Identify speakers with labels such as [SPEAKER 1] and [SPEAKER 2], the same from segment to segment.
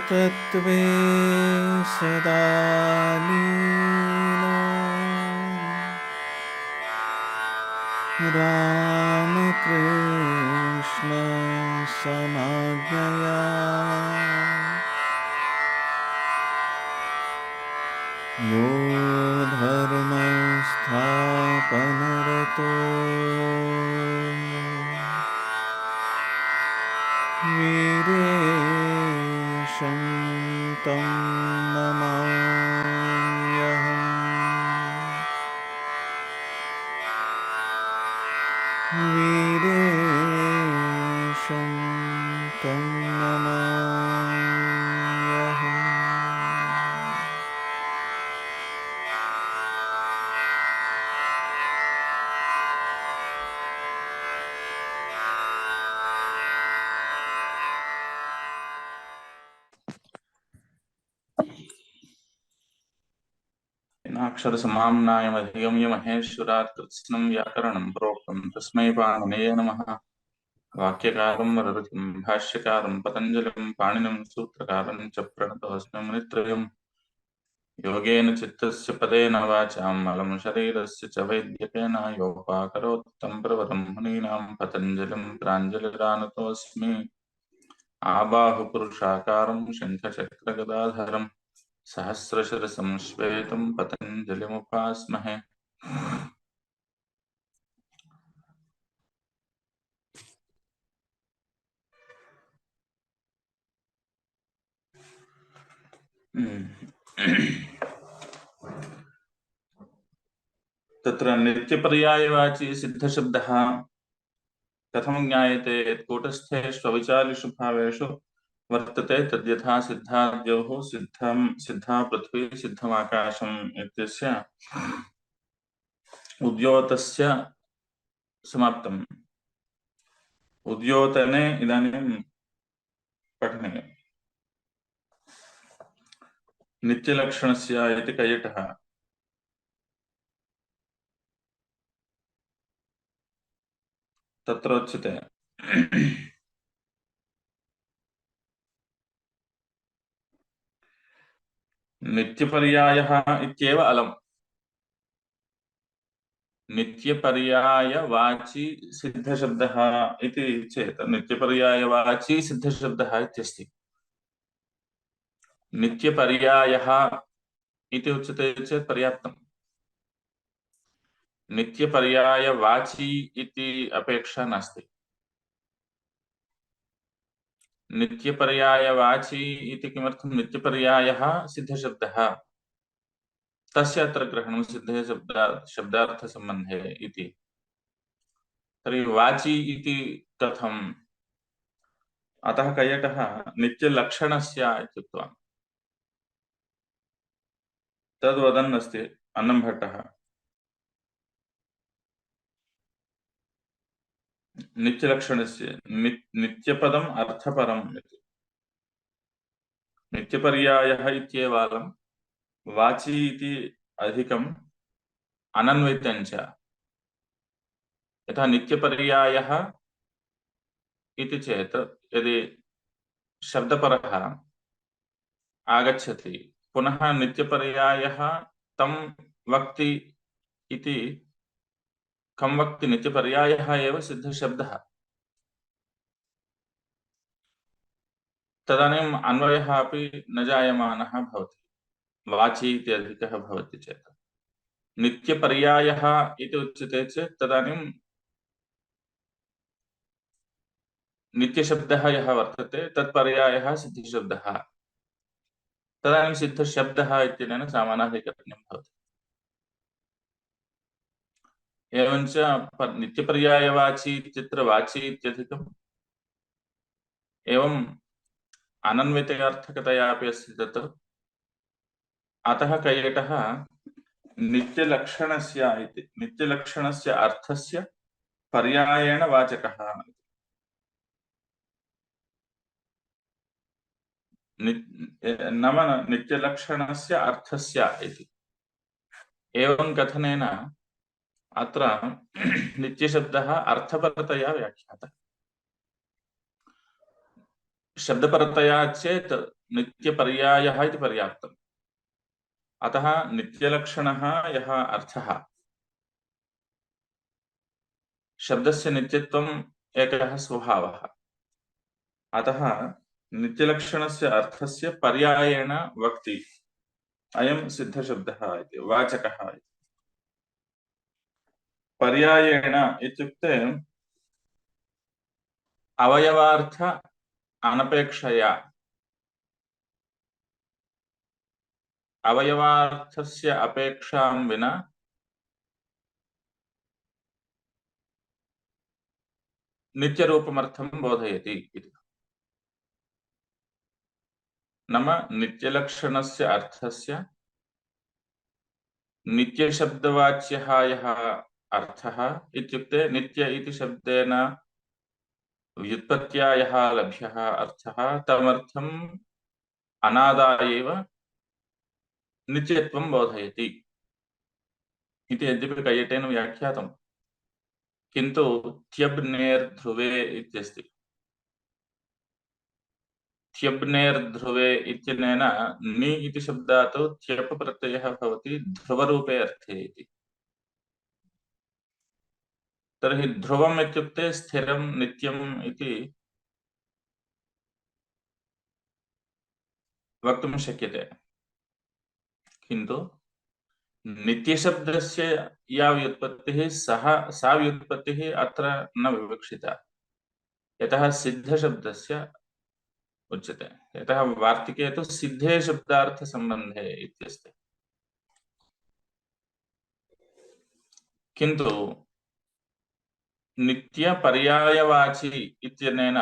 [SPEAKER 1] तत्त्वे सदा लीनो रामकृष्ण समाज्ञया यो धर्मस्थापनरतो वीरेशं तं नमाम्यहम् वीरेशं तं नमाम्यहम्।
[SPEAKER 2] अक्षर समाम्नायमधिगम्य महेश्वरात् कृत्स्नं व्याकरणं प्रोक्तं तस्मै पाणिनये नमः। वाक्यकारं वररुचिं भाष्यकारं पतञ्जलिं पाणिनिं सूत्रकारं च प्रणतोऽस्मि मुनित्रयम्। योगेन चित्तस्य पदेन वाचां मलं शरीरस्य च वैद्यकेन योपाकरोत् तं प्रवरं मुनीनां पतञ्जलिं प्राञ्जलिरानतोऽस्मि। आबाहुपुरुषाकारं शङ्खचक्रगदाधरं सहस्रशिरसं श्वेतं पतञ्जलिमुपास्महे। तत्र नित्यपर्यायवाची सिद्धशब्दः कथं ज्ञायते यत् कूटस्थेषु अविचारिषु भावेषु वर्तते तद्यथा सिद्धाद्योः सिद्धं सिद्धा पृथ्वी सिद्धमाकाशम् इत्यस्य उद्योतस्य समाप्तम्। उद्योतने इदानीं पठनीयम्। नित्यलक्षणस्य इति कयटः तत्र उच्यते नित्यपर्यायः इत्येव अलम्। नित्यपर्यायवाची सिद्धशब्दः इति चेत् नित्यपर्यायवाची सिद्धशब्दः इत्यस्ति। नित्यपर्यायः इति उच्यते चेत् पर्याप्तम्। नित्यपर्यायवाची इति अपेक्षा नास्ति। नित्यपर्यायवाची इति किमर्थं? नित्यपर्यायः सिद्धशब्दः, तस्य अत्र ग्रहणं सिद्धे शब्दार्थसम्बन्धे इति। तर्हि वाची इति कथम्? अतः कैयटः नित्यलक्षणस्य इत्युक्तवान्। तद्वदन् अस्ति अन्नंभट्टः। नित्यलक्षणस्य नित्यपदम् अर्थपरम् इति। नित्यपर्यायः इत्येव अलम्, वाची इति अधिकम्, अनन्वितं च। यथा नित्यपर्यायः इति चेत् यदि शब्दपरः आगच्छति पुनः नित्यपर्यायः तं वक्ति इति कं वक्ति नित्यपर्यायः एव सिद्धशब्दः। तदानीम् अन्वयः अपि न जायमानः भवति, वाची इति अधिकः भवति चेत्। नित्यपर्यायः इति उच्यते चेत् तदानीं नित्यशब्दः यः वर्तते तत्पर्यायः सिद्धशब्दः। तदानीं सिद्धशब्दः इत्यनेन सामानाधिकरणं भवति। एवञ्च नित्यपर्यायवाची इत्यत्र वाची इत्यधिकम्, एवम् अनन्वितयार्थकतया अपि अस्ति तत्। अतः कैयटः नित्यलक्षणस्य इति नित्यलक्षणस्य अर्थस्य पर्यायेण वाचकः। नाम नित्यलक्षणस्य अर्थस्य इति। एवं कथनेन अत्र नित्यशब्दः अर्थपरतया व्याख्यातः। शब्दपरतया चेत् नित्यपर्यायः इति पर्याप्तम्। अतः नित्यलक्षणः यः अर्थः, शब्दस्य नित्यत्वम् एकः स्वभावः। अतः नित्यलक्षणस्य अर्थस्य पर्यायेण वक्ति अयं सिद्धशब्दः इति, वाचकः इति। पर्यायेण इत्युक्ते अवयवार्थ अनपेक्षया, अवयवार्थस्य अपेक्षां विना नित्यरूपमर्थं बोधयति इति। नाम नित्यलक्षणस्य अर्थस्य नित्यशब्दवाच्यः यः अर्थः इत्युक्ते नित्य इति शब्देन व्युत्पत्त्या यः लभ्यः अर्थः, तमर्थम् अनादायैव नित्यत्वं बोधयति इति यद्यपि कैयटेन व्याख्यातं, किन्तु त्यब् नेर् ध्रुवे इत्यस्ति। त्यब् नेर् ध्रुवे इत्यनेन नि इति शब्दात् त्यप् प्रत्ययः भवति ध्रुवरूपे अर्थे इति। तर्हि ध्रुवम् इत्युक्ते स्थिरं नित्यम् इति वक्तुं शक्यते, किन्तु नित्यशब्दस्य या व्युत्पत्तिः सा व्युत्पत्तिः अत्र न विवक्षिता, यतः सिद्धशब्दस्य उच्यते, यतः वार्तिके तु सिद्धे शब्दार्थसम्बन्धे इत्यस्ति। किन्तु नित्यपर्यायवाची इत्यनेन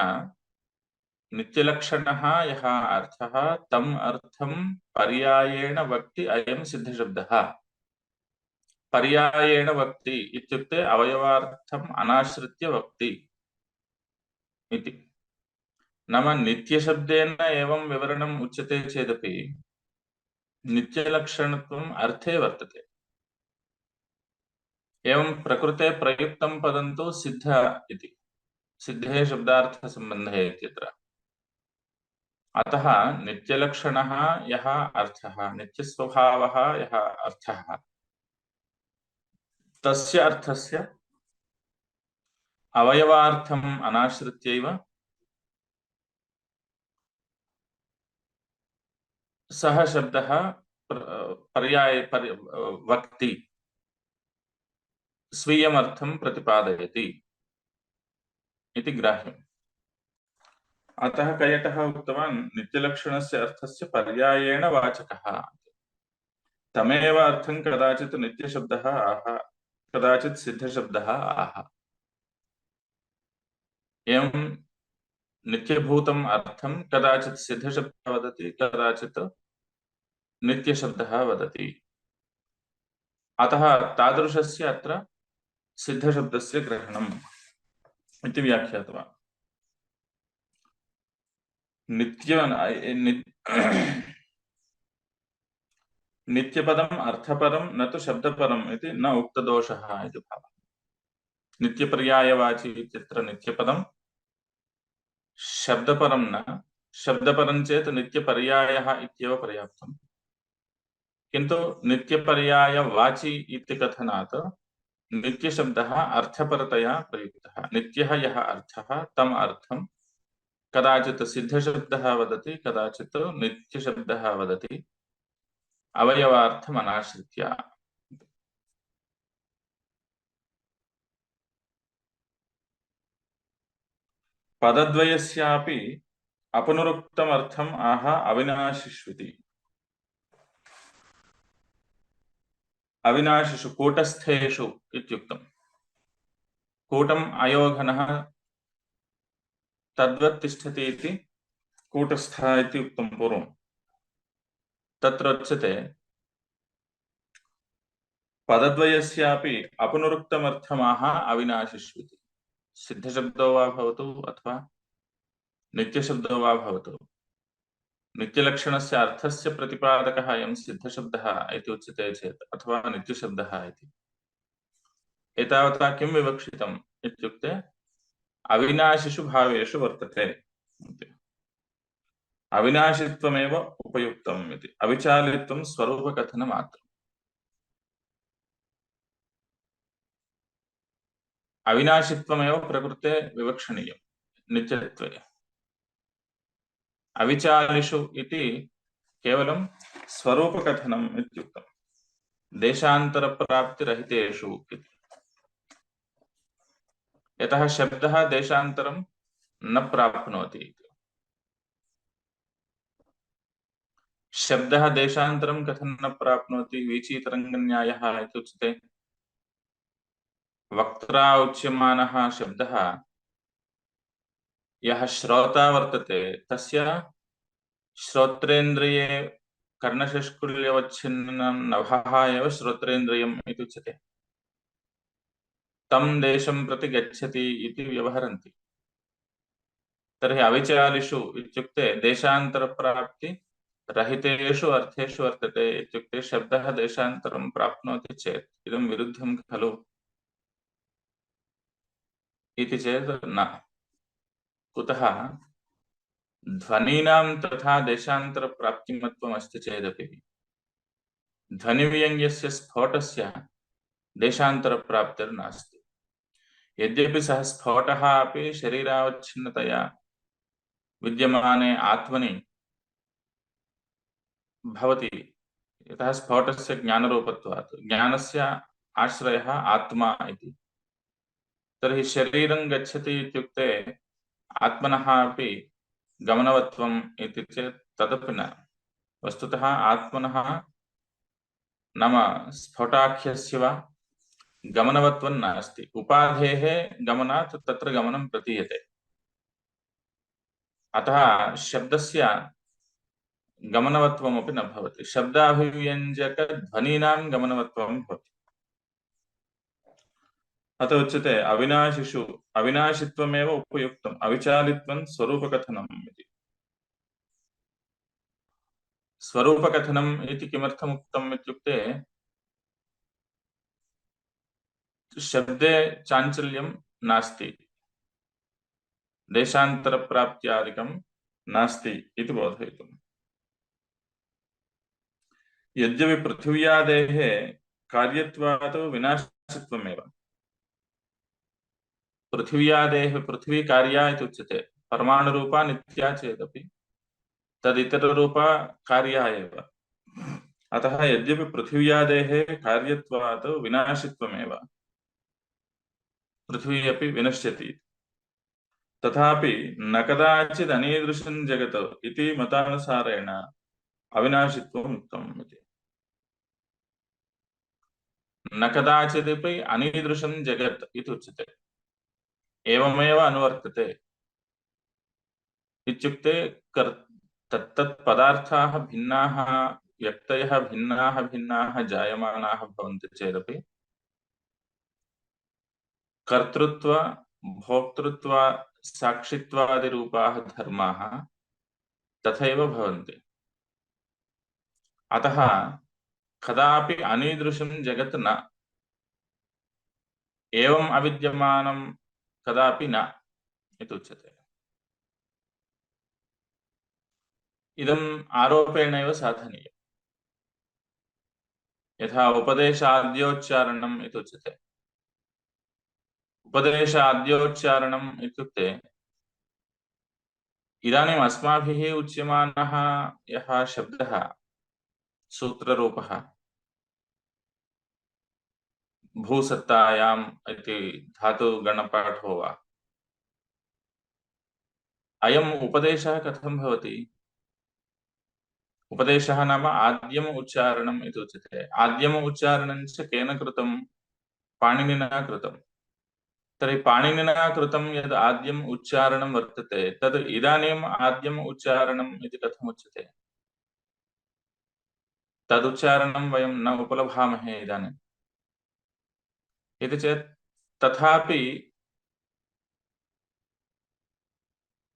[SPEAKER 2] नित्यलक्षणः यः अर्थः तम् अर्थं पर्यायेण वक्ति अयं सिद्धशब्दः। पर्यायेण वक्ति इत्युक्ते अवयवार्थम् अनाश्रित्य वक्ति इति। नाम नित्यशब्देन एवं विवरणम् उच्यते चेदपि नित्यलक्षणत्वम् अर्थे वर्तते। एवं प्रकृते प्रयुक्तं पदं तु सिद्ध इति, सिद्धे शब्दार्थसम्बन्धे इत्यत्र। अतः नित्यलक्षणः यः अर्थः, नित्यस्वभावः यः अर्थः, तस्य अर्थस्य अवयवार्थम् अनाश्रित्यैव सः शब्दः वक्ति स्वीयमर्थं प्रतिपादयति इति ग्राह्यम्। अतः कैयटः उक्तवान् नित्यलक्षणस्य अर्थस्य पर्यायेण वाचकः। तमेव अर्थं कदाचित् नित्यशब्दः आह, कदाचित् सिद्धशब्दः आह। एवं नित्यभूतम् अर्थं कदाचित् सिद्धशब्दः वदति, कदाचित् नित्यशब्दः वदति। अतः तादृशस्य अत्र सिद्धशब्दस्य ग्रहणम् इति व्याख्यातवान्। नित्यपदम् अर्थपरं न तु शब्दपरम् इति न उक्तदोषः इति भावः। नित्यपर्यायवाची इत्यत्र नित्यपदं शब्दपरं न, शब्दपरं चेत् नित्यपर्यायः इत्येव पर्याप्तम्। किन्तु नित्यपर्यायवाची इति कथनात् नित्यशब्दः अर्थपरतया प्रयुक्तः। नित्यः यः अर्थः तम् अर्थं कदाचित् सिद्धशब्दः वदति, कदाचित् नित्यशब्दः वदति अवयवार्थमनाश्रित्य। पदद्वयस्यापि अपनुरुक्तमर्थम् आह अविनाशिष्विति। अविनाशिषु कूटस्थेषु इत्युक्तम्। कूटम् अयोघनः तद्वत् तिष्ठति इति कूटस्थः इति उक्तं पूर्वम्। तत्र उच्यते पदद्वयस्यापि अपनुरुक्तमर्थमाह अविनाशिष्विति। सिद्धशब्दो वा भवतु अथवा नित्यशब्दो वा भवतु, नित्यलक्षणस्य अर्थस्य प्रतिपादकः अयं सिद्धशब्दः इति उच्यते चेत् अथवा नित्यशब्दः इति, एतावता किं विवक्षितम् इत्युक्ते अविनाशिषु भावेषु वर्तते। अविनाशित्वमेव उपयुक्तम् इति। अविचालित्वं स्वरूपकथनमात्रम्। अविनाशित्वमेव प्रकृते विवक्षणीयं नित्यत्वे। अविचालिषु इति केवलं स्वरूपकथनम् इत्युक्तम्। देशान्तरप्राप्तिरहितेषु इति। यतः शब्दः देशान्तरं न प्राप्नोति। शब्दः देशान्तरं कथं न प्राप्नोति? वीचीतरङ्गन्यायः इति उच्यते। वक्त्रा उच्यमानः शब्दः यः श्रोता वर्तते तस्य श्रोत्रेन्द्रिये कर्णशुष्कुल्यवच्छिन्नं नभः एव श्रोत्रेन्द्रियम् इति उच्यते। तं देशं प्रति गच्छति इति व्यवहरन्ति। तर्हि अविचालिषु इत्युक्ते देशान्तरप्राप्ति रहितेषु अर्थेषु वर्तते इत्युक्ते शब्दः देशान्तरं प्राप्नोति चेत् इदं विरुद्धं खलु इति चेत् न। कुतः? ध्वनीनां तथा देशान्तरप्राप्तिमत्वम् अस्ति चेदपि ध्वनिव्यङ्ग्यस्य स्फोटस्य देशान्तरप्राप्तिर्नास्ति। यद्यपि सः स्फोटः अपि शरीरावच्छिन्नतया विद्यमाने आत्मनि भवति। यतः स्फोटस्य ज्ञानरूपत्वात् ज्ञानस्य आश्रयः आत्मा इति। तर्हि शरीरं गच्छति इत्युक्ते आत्मनः अपि गमनवत्वम् इति चेत् तदपि न। वस्तुतः आत्मनः नाम स्फोटाख्यस्य वा गमनवत्वं नास्ति। उपाधेः गमनात् तत्र गमनं प्रतीयते। अतः शब्दस्य गमनवत्वमपि न भवति। शब्दाभिव्यञ्जकध्वनीनां गमनवत्वं भवति। अत उच्यते अविनाशिषु अविनाशित्वमेव उपयुक्तम् अविचालित्वं स्वरूपकथनम् इति। स्वरूपकथनम् इति किमर्थम् उक्तम् इत्युक्ते शब्दे चाञ्चल्यं नास्ति, देशान्तरप्राप्त्यादिकं नास्ति इति बोधयितुम्। यद्यपि पृथिव्यादेः कार्यत्वात् विनाशित्वमेव। पृथिव्यादेः पृथ्वी कार्या इति उच्यते। परमाणुरूपा नित्या चेदपि तदितररूपा कार्या एव। अतः यद्यपि पृथिव्यादेः कार्यत्वात् विनाशित्वमेव, पृथ्वी अपि विनश्यति, तथापि न कदाचित् अनीदृशं जगत् इति मतानुसारेण अविनाशित्वम् उक्तम् इति। न कदाचिदपि अनीदृशं जगत् इति उच्यते। एवमेव अनुवर्तते इत्युक्ते तत्तत् पदार्थाः भिन्नाः, व्यक्तयः भिन्नाः भिन्नाः जायमानाः भवन्ति चेदपि कर्तृत्व भोक्तृत्व साक्षित्वादिरूपाः धर्माः तथैव भवन्ति। अतः कदापि अनीदृशं जगत् न, एवम् अविद्यमानं कदापि न इति उच्यते। इदम् आरोपेणैव साधनीयम्। यथा उपदेशाद्योच्चारणम् इति उच्यते। उपदेशाद्योच्चारणम् इत्युक्ते इदानीम् अस्माभिः उच्यमानः यः शब्दः सूत्ररूपः भूसत्तायाम् इति धातुगणपाठो वा, अयम् उपदेशः कथं भवति? उपदेशः नाम आद्यम् उच्चारणम् इति उच्यते। आद्यम् उच्चारणं च केन कृतं? पाणिनिना कृतं। तर्हि पाणिनिना कृतं यद् आद्यम् उच्चारणं वर्तते तद् इदानीम् आद्यम् उच्चारणम् इति कथम् उच्यते? तदुच्चारणं वयं न उपलभामहे इदानीम्। इति चेत् तथापि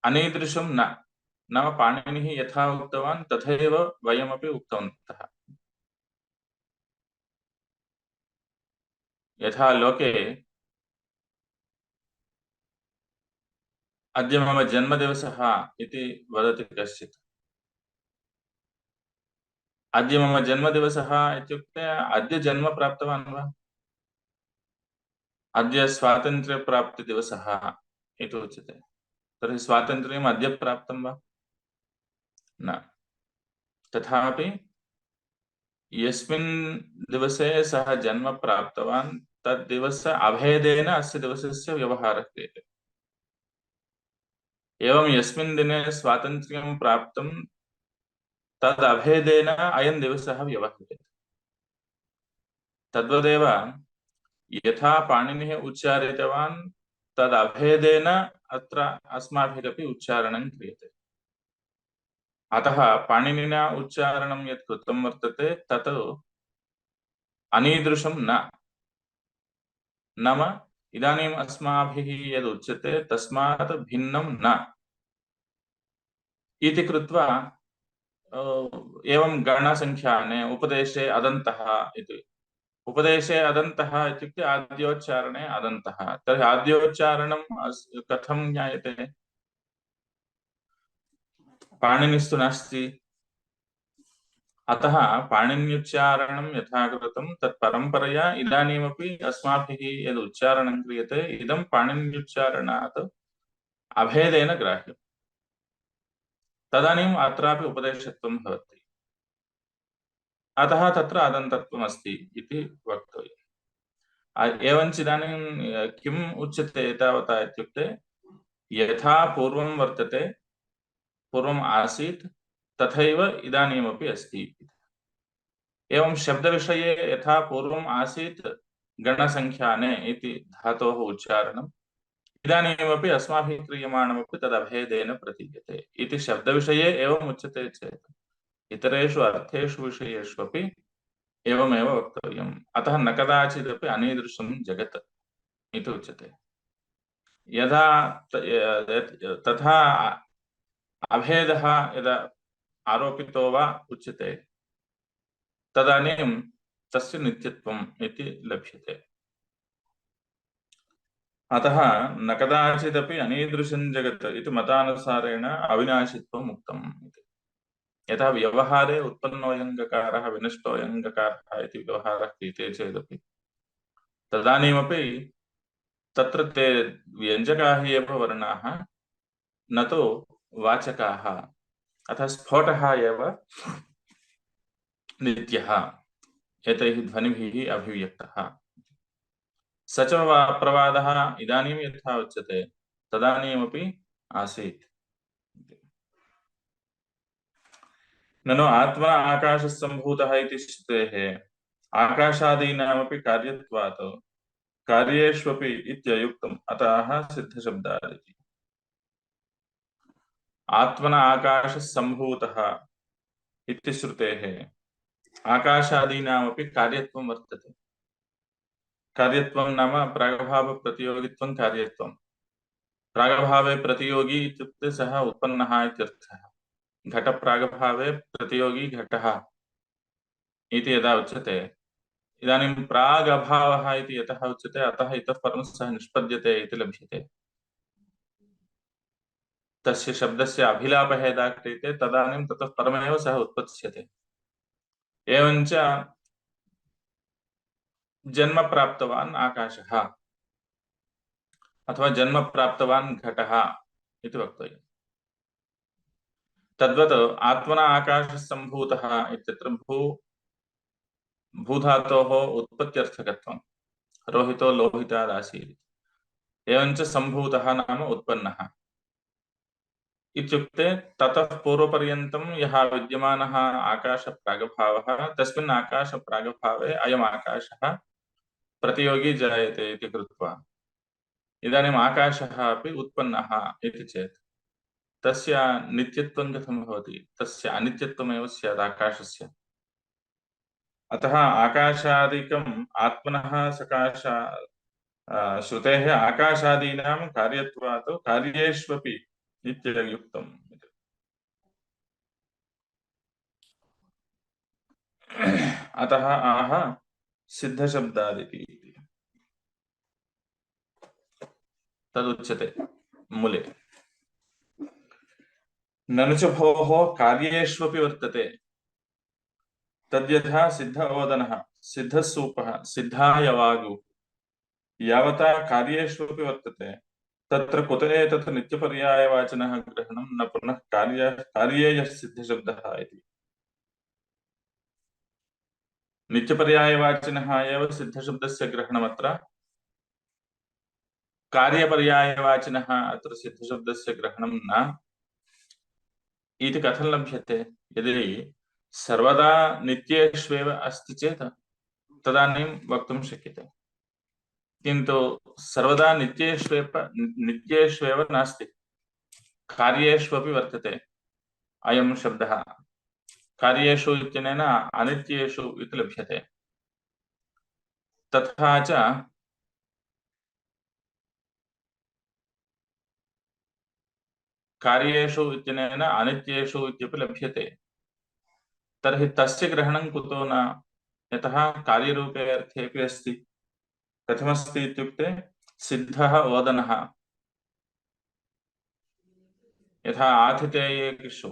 [SPEAKER 2] अनीदृशं न, नाम पाणिनिः यथा उक्तवान् तथैव वयमपि उक्तवन्तः। यथा लोके अद्य मम जन्मदिवसः इति वदति कश्चित्, अद्य मम जन्मदिवसः इत्युक्ते अद्य जन्म प्राप्तवान् वा? अद्य स्वातन्त्र्यप्राप्तिदिवसः इति उच्यते। तर्हि स्वातन्त्र्यम् अद्य प्राप्तं वा? न। तथापि यस्मिन् दिवसे सः जन्म प्राप्तवान् तद्दिवस अभेदेन अस्य दिवसस्य व्यवहारः क्रियते। एवं यस्मिन् दिने स्वातन्त्र्यं प्राप्तं तद् अभेदेन अयं दिवसः व्यवह्रियते। तद्वदेव यथा पाणिनिः उच्चारितवान् तद् अभेदेन अत्र अस्माभिरपि उच्चारणं क्रियते। अतः पाणिनिना उच्चारणं यत् कृतं वर्तते तत् अनीदृशं न। नाम इदानीम् अस्माभिः यद् उच्यते तस्मात् भिन्नं न इति कृत्वा एवं गणसंख्याने उपदेशे अदन्तः इति। उपदेशे अदन्तः इत्युक्ते आद्योच्चारणे अदन्तः। तर्हि आद्योच्चारणं कथं ज्ञायते? पाणिनिस्तु नास्ति। अतः पाणिन्युच्चारणं यथा कृतं तत् परम्परया इदानीमपि अस्माभिः यद् उच्चारणं क्रियते इदं पाणिन्युच्चारणात् अभेदेन ग्राह्यम्। तदानीम् अत्रापि उपदेशत्वं भवति। अतः तत्र अदन्तत्वम् अस्ति इति वक्तव्यम्। एवञ्च इदानीं किम् उच्यते एतावता इत्युक्ते यथा पूर्वं वर्तते, पूर्वम् आसीत् तथैव इदानीमपि अस्ति। एवं शब्दविषये यथा पूर्वम् आसीत् गणसंख्याने इति धातोः उच्चारणम् इदानीमपि अस्माभिः क्रियमाणमपि तदभेदेन प्रतीयते इति शब्दविषये एवम् उच्यते चेत् इतरेषु अर्थेषु विषयेषु अपि एवमेव वक्तव्यम्। अतः न कदाचिदपि अनीदृशं जगत् इति उच्यते। यदा तथा अभेदः यदा आरोपितो वा उच्यते तदानीं तस्य नित्यत्वम् इति लभ्यते। अतः न कदाचिदपि अनीदृशं जगत् इति मतानुसारेण अविनाशित्वम् उक्तम् इति। यथा व्यवहारे उत्पन्नोऽयङ्गकारः विनष्टोऽयङ्गकारः इति व्यवहारः क्रियते चेदपि तदानीमपि तत्र ते व्यञ्जकाः एव वर्णाः न तु वाचकाः। अतः स्फोटः एव नित्यः एतैः ध्वनिभिः अभिव्यक्तः। स च प्रवादः इदानीं यथा उच्यते तदानीमपि आसीत्। ननु आत्मना आकाशः सम्भूतः इति श्रुतेः आकाशादीनामपि कार्यत्वात् कार्येष्वपि इत्ययुक्तम्। अतः सिद्धशब्दादिति। आत्मना आकाशः सम्भूतः इति श्रुतेः आकाशादीनामपि कार्यत्वं वर्तते। कार्यत्वं नाम प्रागभावप्रतियोगित्वं कार्यत्वं। प्रागभावे प्रतियोगी इत्युक्ते सः उत्पन्नः इत्यर्थः। घटप्रागभावे प्रतियोगी घटः इति यदा उच्यते इदानीं प्रागभावः इति यतः उच्यते अतः इतः परं सः निष्पद्यते इति लभ्यते। तस्य शब्दस्य अभिलापः यदा क्रियते तदानीं ततः परमेव सः उत्पत्स्यते। एवञ्च जन्म प्राप्तवान् आकाशः अथवा जन्म प्राप्तवान् घटः इति वक्तव्यम्। तद्वत् आत्मना आकाशः सम्भूतः इत्यत्र भूधातोः उत्पत्त्यर्थकत्वं। रोहितो लोहितादासीत्। एवञ्च सम्भूतः नाम उत्पन्नः इत्युक्ते ततः पूर्वपर्यन्तं यः विद्यमानः आकाशप्रागभावः तस्मिन् आकाशप्रागभावे अयम् आकाशः प्रतियोगी जायते इति कृत्वा इदानीम् आकाशः अपि उत्पन्नः इति चेत् तस्य नित्यत्वं कथं भवति? तस्य अनित्यत्वमेव स्यात् आकाशस्य। अतः आकाशादिकम् आत्मनः सकाश श्रुतेः आकाशादीनां कार्यत्वात् कार्येष्वपि इत्ययुक्तम्। अतः आह सिद्धशब्दादिति तदुच्यते मूले। ननु च भोः कार्येष्वपि वर्तते। तद्यथा सिद्ध ओदनः सिद्धसूपः सिद्धाय वागुः यावता कार्येष्वपि वर्तते तत्र कुत एतत् नित्यपर्यायवाचिनः ग्रहणं न पुनः कार्ये यः सिद्धशब्दः इति। नित्यपर्यायवाचिनः एव सिद्धशब्दस्य ग्रहणमत्र, कार्यपर्यायवाचिनः अत्र सिद्धशब्दस्य ग्रहणं न इति कथं लभ्यते? यदि सर्वदा नित्येष्वेव अस्ति चेत् तदानीं वक्तुं शक्यते, किन्तु सर्वदा नित्येष्वेव नास्ति, कार्येष्वपि वर्तते अयं शब्दः। कार्येषु इत्यनेन अनित्येषु इति लभ्यते। तथा च कार्येषु इत्यनेन अनित्येषु इत्यपि लभ्यते। तर्हि तस्य ग्रहणं कुतो न? यतः कार्यरूपे अर्थेऽपि अस्ति। कथमस्ति इत्युक्ते सिद्धः ओदनः, यथा आतिथेयेषु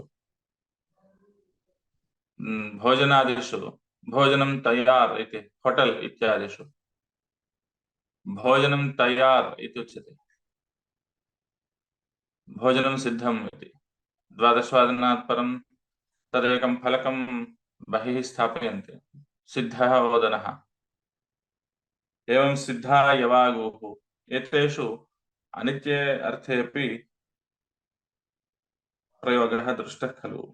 [SPEAKER 2] भोजनादिषु भोजनं तयार् इति, होटेल् इत्यादिषु भोजनं तयार् इति उच्यते, भोजनं सिद्धम् इति। 12 परं तदेकं फलकं बहिः स्थापयन्ति, सिद्धः ओदनः। एवं सिद्धा यवागुः, एतेषु अनित्ये अर्थेऽपि प्रयोगः दृष्टः खलु।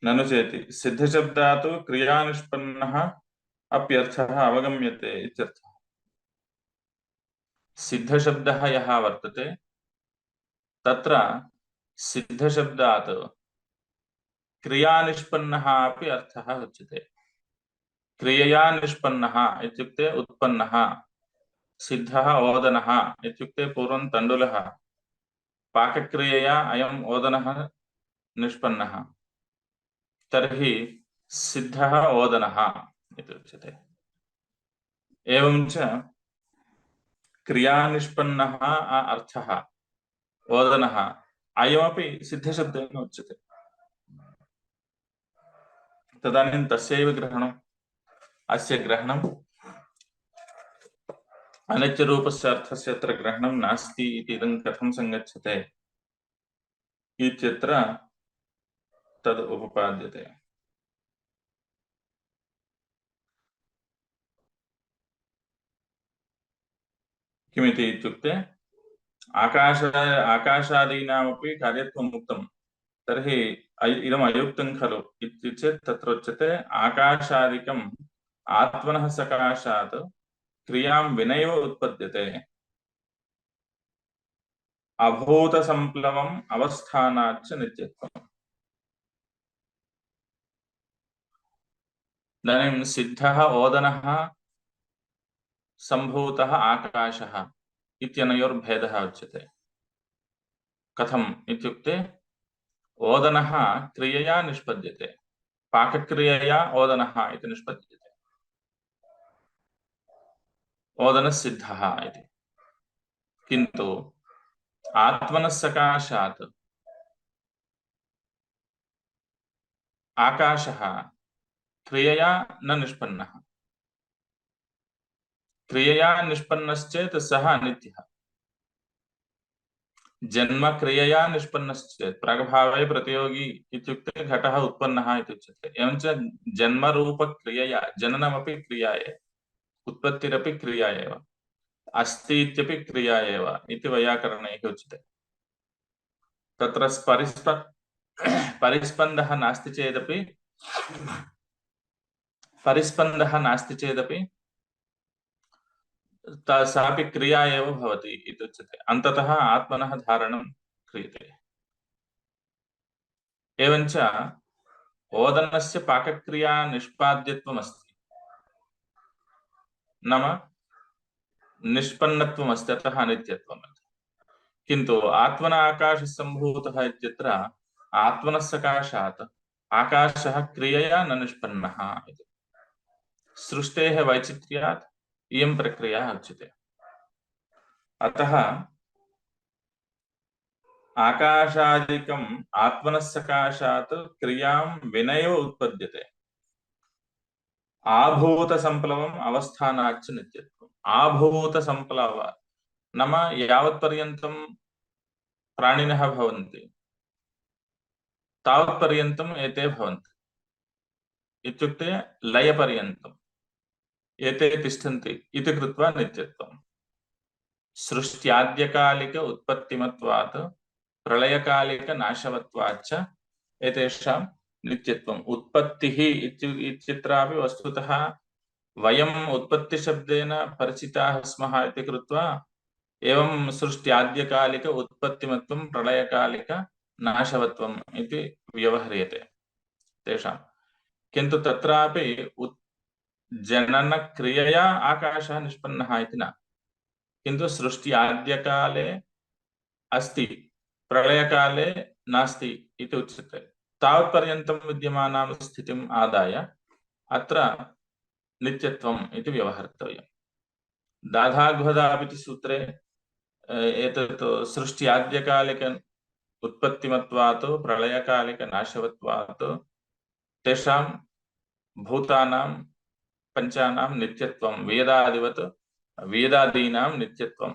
[SPEAKER 2] ननु चेति सिद्धशब्दात् क्रियानिष्पन्नः अप्यर्थः अवगम्यते इत्यर्थः। सिद्धशब्दः यः वर्तते तत्र सिद्धशब्दात् क्रियानिष्पन्नः अपि अर्थः उच्यते। क्रियया निष्पन्नः इत्युक्ते उत्पन्नः, सिद्धः ओदनः इत्युक्ते पूर्वं तण्डुलः, पाकक्रियया अयम् ओदनः निष्पन्नः, तर्हि सिद्धः ओदनः इति उच्यते। एवं च क्रियानिष्पन्नः अर्थः ओदनः अयमपि सिद्धशब्देन उच्यते। तदानीं तस्यैव ग्रहणम्, अस्य ग्रहणम् अनित्यरूपस्य अर्थस्य अत्र ग्रहणं नास्ति इति इदं कथं सङ्गच्छते इत्यत्र तद् उपपाद्यते। किमिति इत्युक्ते आकाशादीनामपि कार्यत्वम् उक्तं, तर्हि इदम् अयुक्तं खलु इति चेत् तत्र उच्यते आकाशादिकम् आत्मनः सकाशात् क्रियां विनैव उत्पद्यते, अभूतसम्प्लवम् अवस्थानाच्च नित्यत्वम्। इदानीं सिद्धः ओदनः सम्भूतः आकाशः इत्यनयोर्भेदः उच्यते। कथम् इत्युक्ते ओदनः क्रियया निष्पद्यते, पाकक्रियया ओदनः इति निष्पद्यते, ओदनः सिद्धः इति। किन्तु आत्मनः सकाशात् आकाशः क्रियया न निष्पन्नः, क्रियया निष्पन्नश्चेत् सः अनित्यः। जन्म क्रियया निष्पन्नश्चेत् प्रागभावे प्रतियोगी इत्युक्ते घटः उत्पन्नः इति उच्यते। एवञ्च जन्मरूपक्रियया, जननमपि क्रिया एव, उत्पत्तिरपि क्रिया एव, अस्ति इत्यपि क्रिया एव इति वैयाकरणैः उच्यते। तत्र परिस्पन्दः नास्ति चेदपि सापि क्रिया एव भवति इति उच्यते। अन्ततः आत्मनः धारणं क्रियते। एवञ्च ओदनस्य पाकक्रिया निष्पाद्यत्वमस्ति, नाम निष्पन्नत्वमस्ति, अतः अनित्यत्वम्। किन्तु आत्मना आकाशः सम्भूतः इत्यत्र आत्मनः सकाशात् आकाशः क्रियया न निष्पन्नः इति। सृष्टेः वैचित्र्यात् इयं प्रक्रिया उच्यते। अतः आकाशादिकम् आत्मनः सकाशात् क्रियां विनैव उत्पद्यते। आभूत संप्लवम् अवस्थानाच्च नित्यत्वम्। आभूत संप्लव नाम यावत्पर्यन्तं प्राणिनः भवन्ति तावत्पर्यन्तम् एते भवन्ति इत्युक्ते लयपर्यन्तम् एते तिष्ठन्ति इति कृत्वा नित्यत्वम्। सृष्ट्याद्यकालिक उत्पत्तिमत्वात् प्रलयकालिक नाशवत्वाच्च एतेषां नित्यत्वम्। उत्पत्तिः इत्यत्रापि वस्तुतः वयम् उत्पत्तिशब्देन परिचिताः स्मः इति कृत्वा एवं सृष्ट्याद्यकालिक उत्पत्तिमत्वं प्रलयकालिक नाशवत्वम् इति व्यवह्रियते तेषां। किन्तु तत्रापि जननक्रियया आकाशः निष्पन्नः इति न, किन्तु सृष्टि आद्यकाले अस्ति प्रलयकाले नास्ति इति उच्यते। तावत्पर्यन्तं विद्यमानां स्थितिम् आदाय अत्र नित्यत्वम् इति व्यवहर्तव्यम्। दाधाघ्वदापिति सूत्रे एतत् सृष्टि आद्यकालिक उत्पत्तिमत्वात् प्रलयकालिक नाशवत्वात् तेषां भूतानां पंचानां नित्यत्वं वेदादिवत् वेदादीनां नित्यत्वं।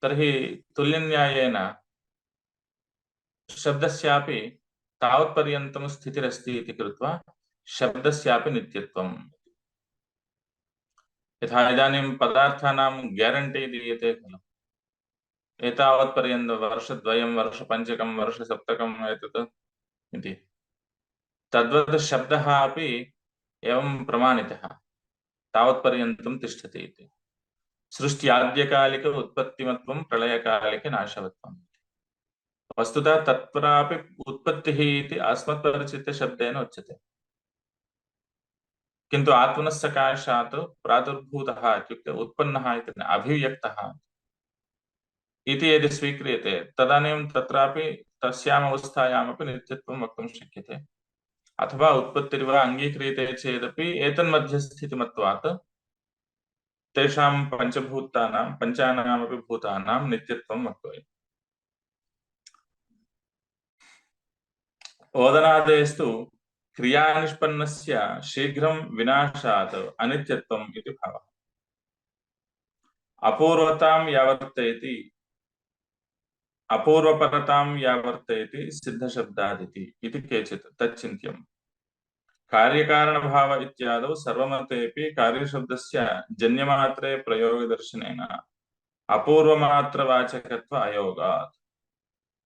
[SPEAKER 2] तर्हि तुल्यन्यायेन शब्दस्यापि तावत्पर्यन्तं स्थितिरस्ति इति कृत्वा शब्दस्यापि नित्यत्वम्। यथा इदानीं पदार्थानां ग्यारण्टी दीयते खलु, एतावत्पर्यन्तं वर्षद्वयं वर्षपञ्चकं वर्षसप्तकम् एतत् इति, तद्वत् शब्दः अपि एवं प्रमाणितः तावत्पर्यन्तं तिष्ठति इति। सृष्ट्याद्यकालिक उत्पत्तिमत्वं प्रलयकालिक नाशवत्वम्। वस्तुतः तत्रापि उत्पत्तिः इति अस्मत्परिचितशब्देन उच्यते, किन्तु आत्मनः सकाशात् प्रादुर्भूतः इत्युक्ते उत्पन्नः इति न, अभिव्यक्तः इति यदि स्वीक्रियते तदानीं तत्रापि तस्याम् अवस्थायामपि नित्यत्वं वक्तुं शक्यते। अथवा उत्पत्तिर्वा अङ्गीक्रियते चेदपि एतन्मध्यस्थितिमत्वात् तेषां पञ्चभूतानां पञ्चानामपि भूतानां नित्यत्वं वक्तव्यम्। ओदनादेस्तु क्रियानिष्पन्नस्य शीघ्रं विनाशात् अनित्यत्वम् इति भावः। अपूर्वतां यावर्तयति अपूर्वपरतां यावर्तयति सिद्धशब्दादिति इति केचित् तच्चिन्त्यम्। कार्यकारणभाव इत्यादौ सर्वमतेऽपि कार्यशब्दस्य जन्यमात्रे प्रयोगदर्शनेन अपूर्वमात्रवाचकत्व अयोगात्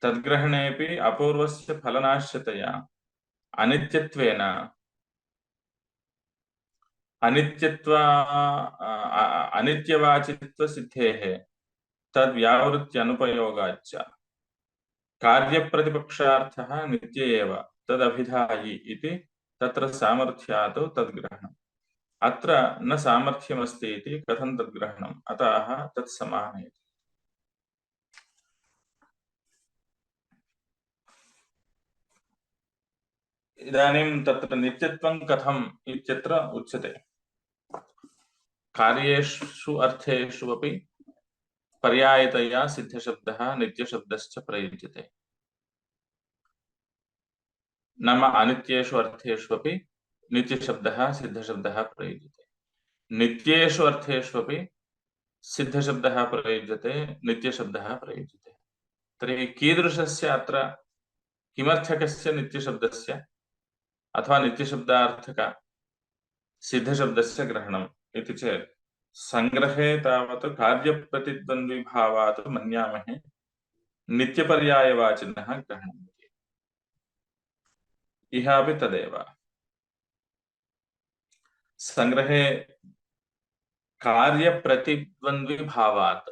[SPEAKER 2] तद्ग्रहणेऽपि अपूर्वस्य फलनाश्यतया अनित्यत्वेन अनित्यवाचित्वसिद्धेः तद्व्यावृत्त्यनुपयोगाच्च कार्यप्रतिपक्षार्थः नित्य एव तदभिधायि इति तत्र सामर्थ्यात् तद्ग्रहणम्। अत्र न सामर्थ्यमस्ति इति कथं तद्ग्रहणम्, अतः तत्समानयति। इदानीं तत्र नित्यत्वं कथम् इत्यत्र उच्यते। कार्येषु अर्थेषु अपि पर्यायतया सिद्धशब्दः नित्यशब्दश्च प्रयुज्यते। नाम अनित्येषु अर्थेषु अपि नित्यशब्दः सिद्धशब्दः प्रयुज्यते, नित्येषु अर्थेषु अपि सिद्धशब्दः प्रयुज्यते, नित्यशब्दः प्रयुज्यते। तर्हि कीदृशस्य अत्र किमर्थकस्य नित्यशब्दस्य अथवा नित्यशब्दार्थक सिद्धशब्दस्य ग्रहणम् इति चेत् संग्रहे तावत् कार्यप्रतिद्वन्द्विभावात् मन्यामहे नित्यपर्यायवाचिनः ग्रहणम् इति। इह अपि तदेव। संग्रहे कार्यप्रतिद्वन्द्विभावात्,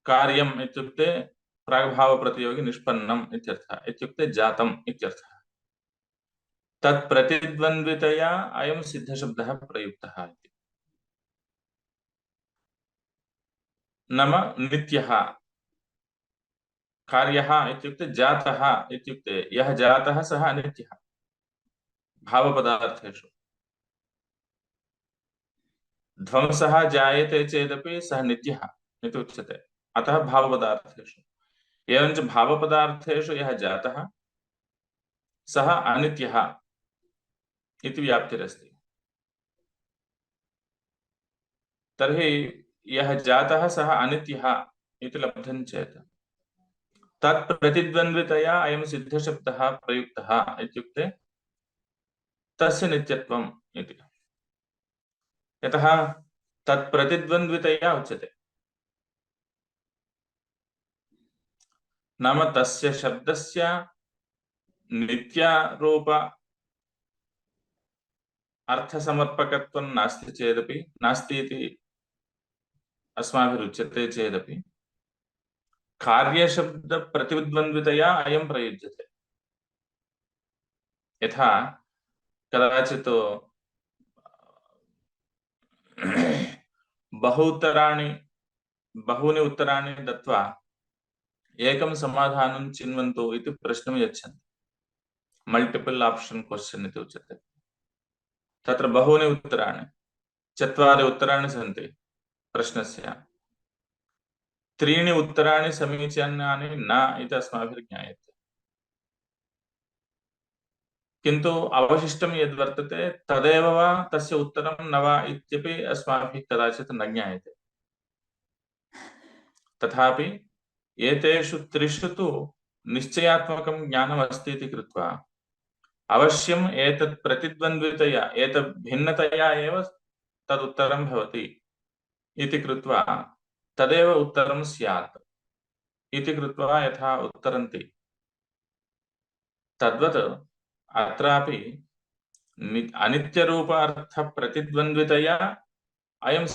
[SPEAKER 2] कार्यम् इत्युक्ते प्राग्भावप्रतियोगि निष्पन्नम् इत्यर्थः, इत्युक्ते जातम् इत्यर्थः। तत्प्रतिद्वन्द्वितया अयं सिद्धशब्दः प्रयुक्तः इति। नाम नित्यः कार्यः इत्युक्ते जातः इत्युक्ते यः जातः सः अनित्यः भावपदार्थेषु। ध्वंसः जायते चेदपि सः नित्यः इति उच्यते, अतः भावपदार्थेषु। एवञ्च भावपदार्थेषु यः जातः सः अनित्यः इति व्याप्तिरस्ति। तर्हि यः जातः सः अनित्यः इति लब्धं चेत् तत् प्रतिद्वन्द्वितया अयं सिद्धशब्दः प्रयुक्तः इत्युक्ते तस्य नित्यत्वम् इति। यतः तत् प्रतिद्वन्द्वितया उच्यते, नाम तस्य शब्दस्य नित्यारूप अर्थसमर्पकत्वं नास्ति चेदपि, नास्ति इति अस्माभिरुच्यते चेदपि कार्यशब्दप्रतिद्वन्द्वितया अयं प्रयुज्यते। यथा कदाचित् बहूनि उत्तराणि दत्वा एकं समाधानं चिन्वन्तु इति प्रश्नं यच्छन्ति। मल्टिपल ऑप्शन क्वेश्चन इति उच्यते। तत्र बहूनि उत्तराणि, 4 उत्तराणि सन्ति प्रश्नस्य। 3 उत्तराणि समीचीनानि न इति अस्माभिर्ज्ञायते, किन्तु अवशिष्टं यद्वर्तते तदेव वा तस्य उत्तरं न वा इत्यपि अस्माभिः कदाचित् न ज्ञायते। तथापि एतेषु 3 तु निश्चयात्मकं ज्ञानमस्ति इति कृत्वा अवश्यम् एतत् प्रतिद्वन्द्वितया, एतत् भिन्नतया एव तदुत्तरं भवति इति कृत्वा तदेव उत्तरं स्यात् इति कृत्वा यथा उत्तरन्ति, तद्वत् अत्रापि अनित्यरूप अर्थ प्रतिद्वन्द्वितया अयं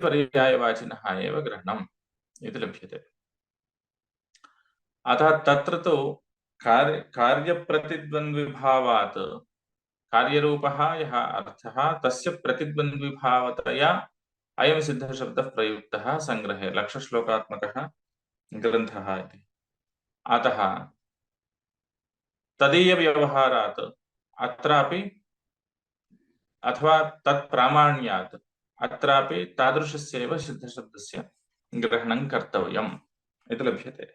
[SPEAKER 2] पर्यायवाचिनः एव ग्रहणम् इति लभ्यते। अतः तत्र तु कार्यप्रतिद्वन्द्विभावात् कार्यरूपः यः अर्थः तस्य प्रतिद्वन्द्विभावतया अयं सिद्धशब्दः प्रयुक्तः संग्रहे, लक्षश्लोकात्मकः ग्रन्थः इति। अतः तदीयव्यवहारात् अत्रापि अथवा तत्प्रामाण्यात् अत्रापि तादृशस्यैव सिद्धशब्दस्य ग्रहणं कर्तव्यम् इति लभ्यते।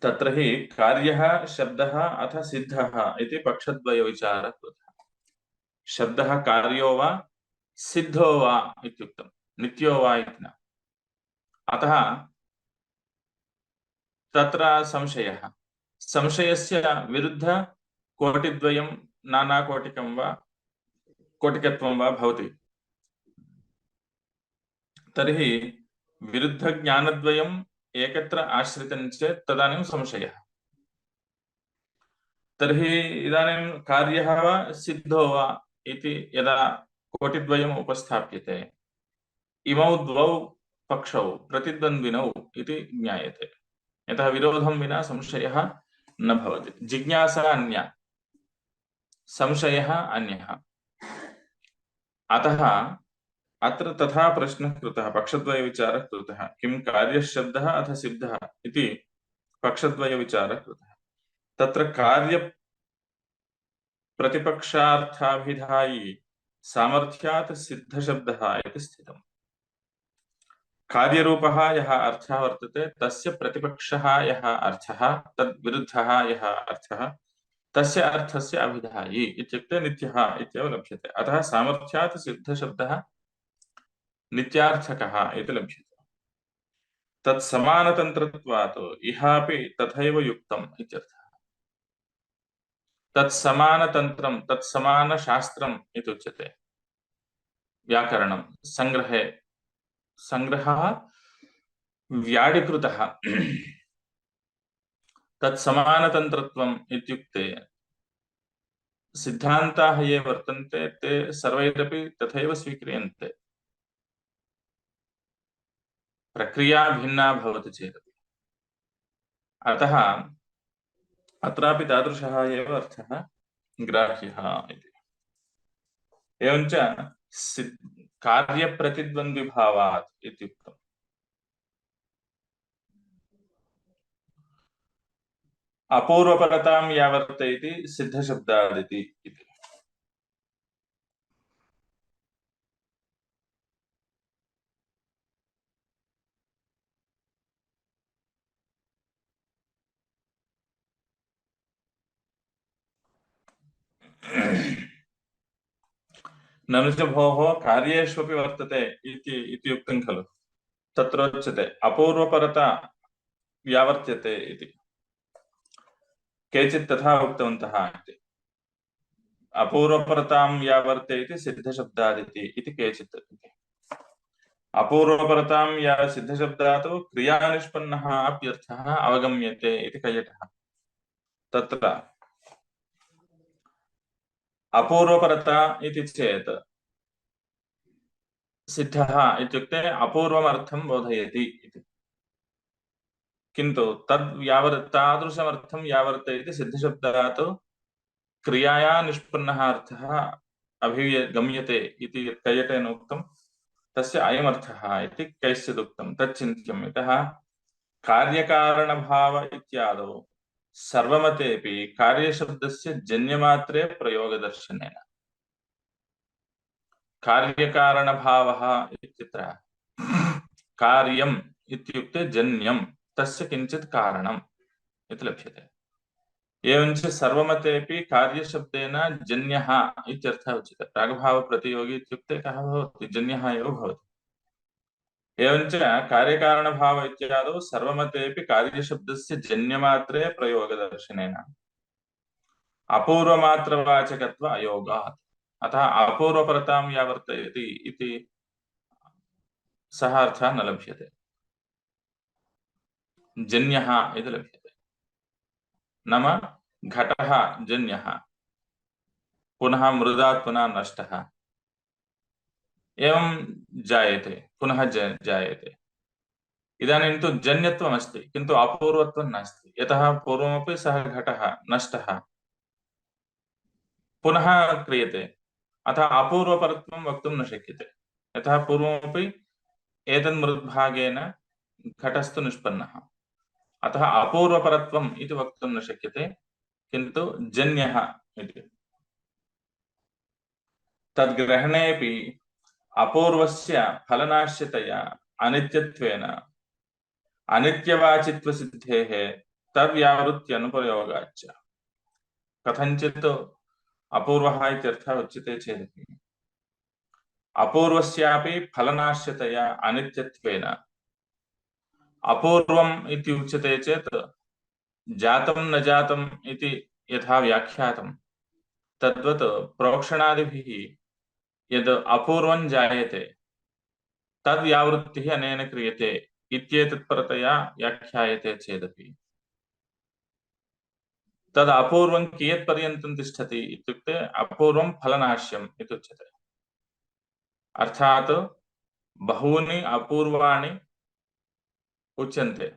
[SPEAKER 2] तत्र हि कार्यः शब्दः अथ सिद्धः इति पक्षद्वयविचारः कृतः। शब्दः कार्यो वा सिद्धो वा इत्युक्तं, नित्यो वा इति न। अतः तत्र संशयः, संशयस्य विरुद्ध कोटिद्वयं नानाकोटिकं वा कोटिकत्वं वा भवति। तर्हि विरुद्धज्ञानद्वयम् एकत्र आश्रितं चेत् तदानीं संशयः। तर्हि इदानीं कार्यः वा सिद्धो वा इति यदा कोटिद्वयम् उपस्थाप्यते, इमौ द्वौ पक्षौ प्रतिद्वन्द्विनौ इति ज्ञायते। यतः विरोधं विना संशयः न भवति। जिज्ञासा अन्या, संशयः अन्यः। अतः अत्र तथा प्रश्नः कृतः, पक्षद्वयविचारः कृतः। किं कार्यशब्दः अथ सिद्धः इति पक्षद्वयविचारः कृतः। तत्र कार्यप्रतिपक्षार्थाभिधायी सामर्थ्यात् सिद्धशब्दः इति स्थितम्। कार्यरूपः यः अर्थः वर्तते तस्य प्रतिपक्षः यः अर्थः, तद्विरुद्धः यः अर्थः, तस्य अर्थस्य अभिधायी इत्युक्ते नित्यः इत्येव लभ्यते। अतः सामर्थ्यात् सिद्धशब्दः नित्यार्थकः इति लभ्यते। तत्समानतन्त्रत्वात् इहापि तथैव युक्तम् इत्यर्थः। तत्समानतन्त्रं, तत्समानशास्त्रम् इति उच्यते। व्याकरणं संग्रहे, संग्रहः व्याडिकृतः। तत्समानतन्त्रत्वम् इत्युक्ते सिद्धान्ताः ये वर्तन्ते ते सर्वैरपि तथैव स्वीक्रियन्ते, प्रक्रिया भिन्ना भवति चेदपि। अतः अत्रापि तादृशः एव अर्थः ग्राह्यः इति। एवञ्च कार्यप्रतिद्वन्द्विभावात् इत्युक्तम्। अपूर्वपरतां या वर्तयति सिद्धशब्दादिति इति। ननु च भोः कार्येष्वपि वर्तते इति उक्तं खलु। तत्रोच्यते अपूर्वपरता व्यावर्त्यते इति। केचित् तथा उक्तवन्तः इति। अपूर्वपरतां व्यावर्ते इति सिद्धशब्दादिति इति केचित्। अपूर्वपरतां या सिद्धशब्दात् क्रियानिष्पन्नः अप्यर्थः अवगम्यते इति कैयटः। तत्र अपूर्वपरता इति चेत् सिद्धः इत्युक्ते अपूर्वमर्थं बोधयति इति। किन्तु तादृशमर्थं यावर्ते इति सिद्धशब्दात् क्रियाया निष्पन्नः अर्थः गम्यते इति कैयटेन उक्तं तस्य अयमर्थः इति कैश्चिदुक्तं तच्चिन्त्यम्। यतः कार्यकारणभाव इत्यादौ सर्वमतेऽपि कार्यशब्दस्य जन्यमात्रे प्रयोगदर्शनेन। कार्यकारणभावः इत्यत्र कार्यम् इत्युक्ते जन्यं तस्य किञ्चित् कारणम् इति लभ्यते। एवञ्च सर्वमतेऽपि कार्यशब्देन जन्यः इत्यर्थः उच्यते। प्रागभावप्रतियोगी इत्युक्ते कः भवति? जन्यः एव भवति। एवञ्च कार्यकारणभाव इत्यादौ सर्वमतेऽपि कार्यशब्दस्य जन्यमात्रे प्रयोगदर्शनेन अपूर्वमात्रवाचकत्व अयोगात्। अतः अपूर्वपरतां यावर्तयति इति सः अर्थः न लभ्यते, जन्यः इति लभ्यते। नाम घटः जन्यः, पुनः मृदात् पुनः नष्टः, एवं जायते, पुनः जायते। इदानीं तु जन्यत्वमस्ति किन्तु अपूर्वत्वं नास्ति, यतः पूर्वमपि सः घटः नष्टः पुनः क्रियते। अतः अपूर्वपरत्वं वक्तुं न शक्यते, यतः पूर्वमपि एतन्मृद्भागेन घटस्तु निष्पन्नः। अतः अपूर्वपरत्वम् इति वक्तुं न शक्यते, किन्तु जन्यः इति। तद्ग्रहणेऽपि अपूर्वस्य फलनाश्यतया अनित्यत्वेन अनित्यवाचित्वसिद्धेः तद्व्यावृत्त्यनुप्रयोगाच्च। कथञ्चित् अपूर्वः इत्यर्थः उच्यते चेदपि अपूर्वस्यापि फलनाश्यतया अनित्यत्वेन अपूर्वम् इति उच्यते चेत् जातं न जातम् इति यथा व्याख्यातं तद्वत् प्रोक्षणादिभिः यद् अपूर्वं जायते तद्व्यावृत्तिः अनेन क्रियते इत्येतत्परतया व्याख्यायते चेदपि तद् अपूर्वं कियत्पर्यन्तं तिष्ठति इत्युक्ते अपूर्वं फलनाश्यम् इति उच्यते। अर्थात् बहूनि अपूर्वाणि उच्यन्ते,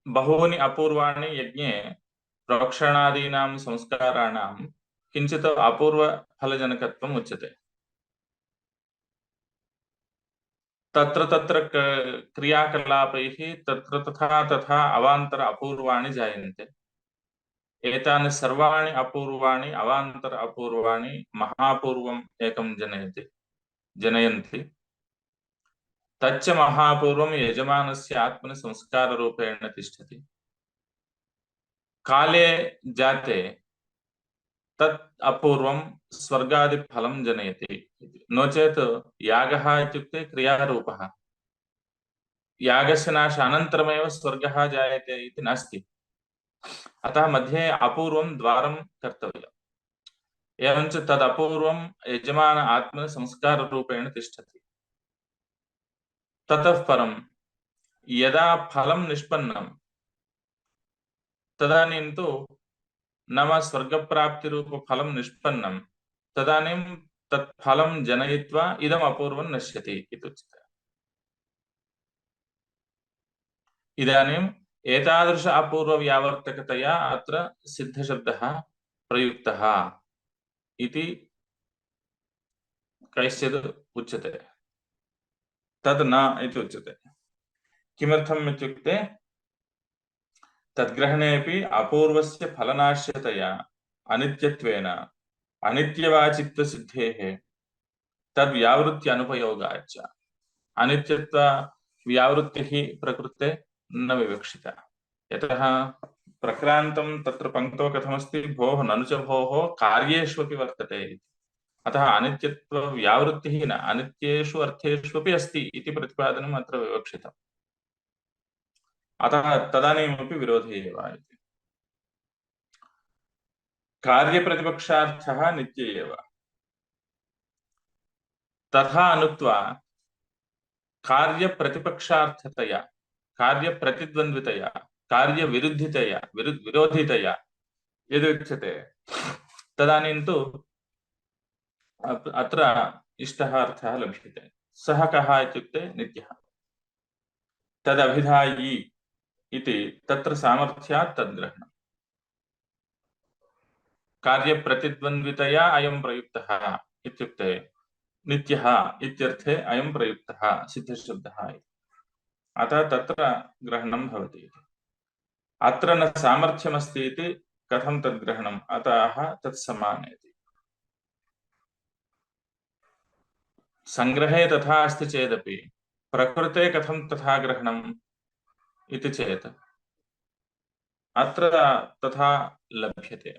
[SPEAKER 2] बहूनि अपूर्वाणि यज्ञे प्रोक्षणादीनां संस्काराणां किञ्चित् अपूर्वफलजनकत्वम् उच्यते। तत्र तत्र क्रियाकलापैः तत्र तथा अवान्तर अपूर्वाणि जायन्ते। एतानि सर्वाणि अपूर्वाणि अवान्तर अपूर्वाणि महापूर्वम् एकं जनयन्ति। तच्च महापूर्वं यजमानस्य आत्मनि संस्काररूपेण तिष्ठति। काले जाते तत् अपूर्वं स्वर्गादिफलं जनयति। नो चेत् यागः इत्युक्ते क्रियारूपः, यागस्य नाशानन्तरमेव स्वर्गः जायते इति नास्ति। अतः मध्ये अपूर्वं द्वारं कर्तव्यम्। एवञ्च तदपूर्वं यजमान आत्मनि संस्काररूपेण तिष्ठति। ततः परं यदा फलं निष्पन्नं तदानीं तु नाम स्वर्गप्राप्तिरूपफलं निष्पन्नं तदानीं तत् फलं जनयित्वा इदम् अपूर्वं नश्यति इति उच्यते। इदानीम् एतादृश अपूर्वव्यावर्तकतया अत्र सिद्धशब्दः प्रयुक्तः इति कैश्चित् उच्यते, तद् न इति उच्यते। किमर्थम् इत्युक्ते तद्ग्रहणेऽपि अपूर्वस्य फलनाश्यतया अनित्यत्वेन अनित्यवाचित्वसिद्धेः तद्व्यावृत्त्यनुपयोगाच्च। अनित्यत्व व्यावृत्तिः प्रकृते न विवक्षिता, यतः प्रक्रान्तं तत्र पङ्क्तौ कथमस्ति भोः ननु च भोः कार्येष्वपि वर्तते इति। अतः अनित्यत्वव्यावृत्तिः न अनित्येषु अर्थेष्वपि अस्ति इति प्रतिपादनम् अत्र विवक्षितम्। अतः तदानीमपि विरोधी एव इति। कार्यप्रतिपक्षार्थः नित्य एव तथा अनुक्त्वा कार्यप्रतिपक्षार्थतया कार्यप्रतिद्वन्द्वितया कार्यविरुद्धितया विरोधितया यदुच्यते तदानीं तु अत्र इष्टः अर्थः लभ्यते। सः कः इत्युक्ते नित्यः। तदभिधायी इति तत्र सामर्थ्यात् तद्ग्रहणम्। कार्यप्रतिद्वन्द्वितया अयं प्रयुक्तः इत्युक्ते नित्यः इत्यर्थे अयं प्रयुक्तः सिद्धशब्दः इति। अतः तत्र ग्रहणं भवति। अत्र न सामर्थ्यमस्ति इति कथं तद्ग्रहणम्? अतः तत्समानेति। संग्रहे तथा अस्ति चेदपि प्रकृते कथं तथा ग्रहणम् इति चेत् अत्र तथा लभ्यते।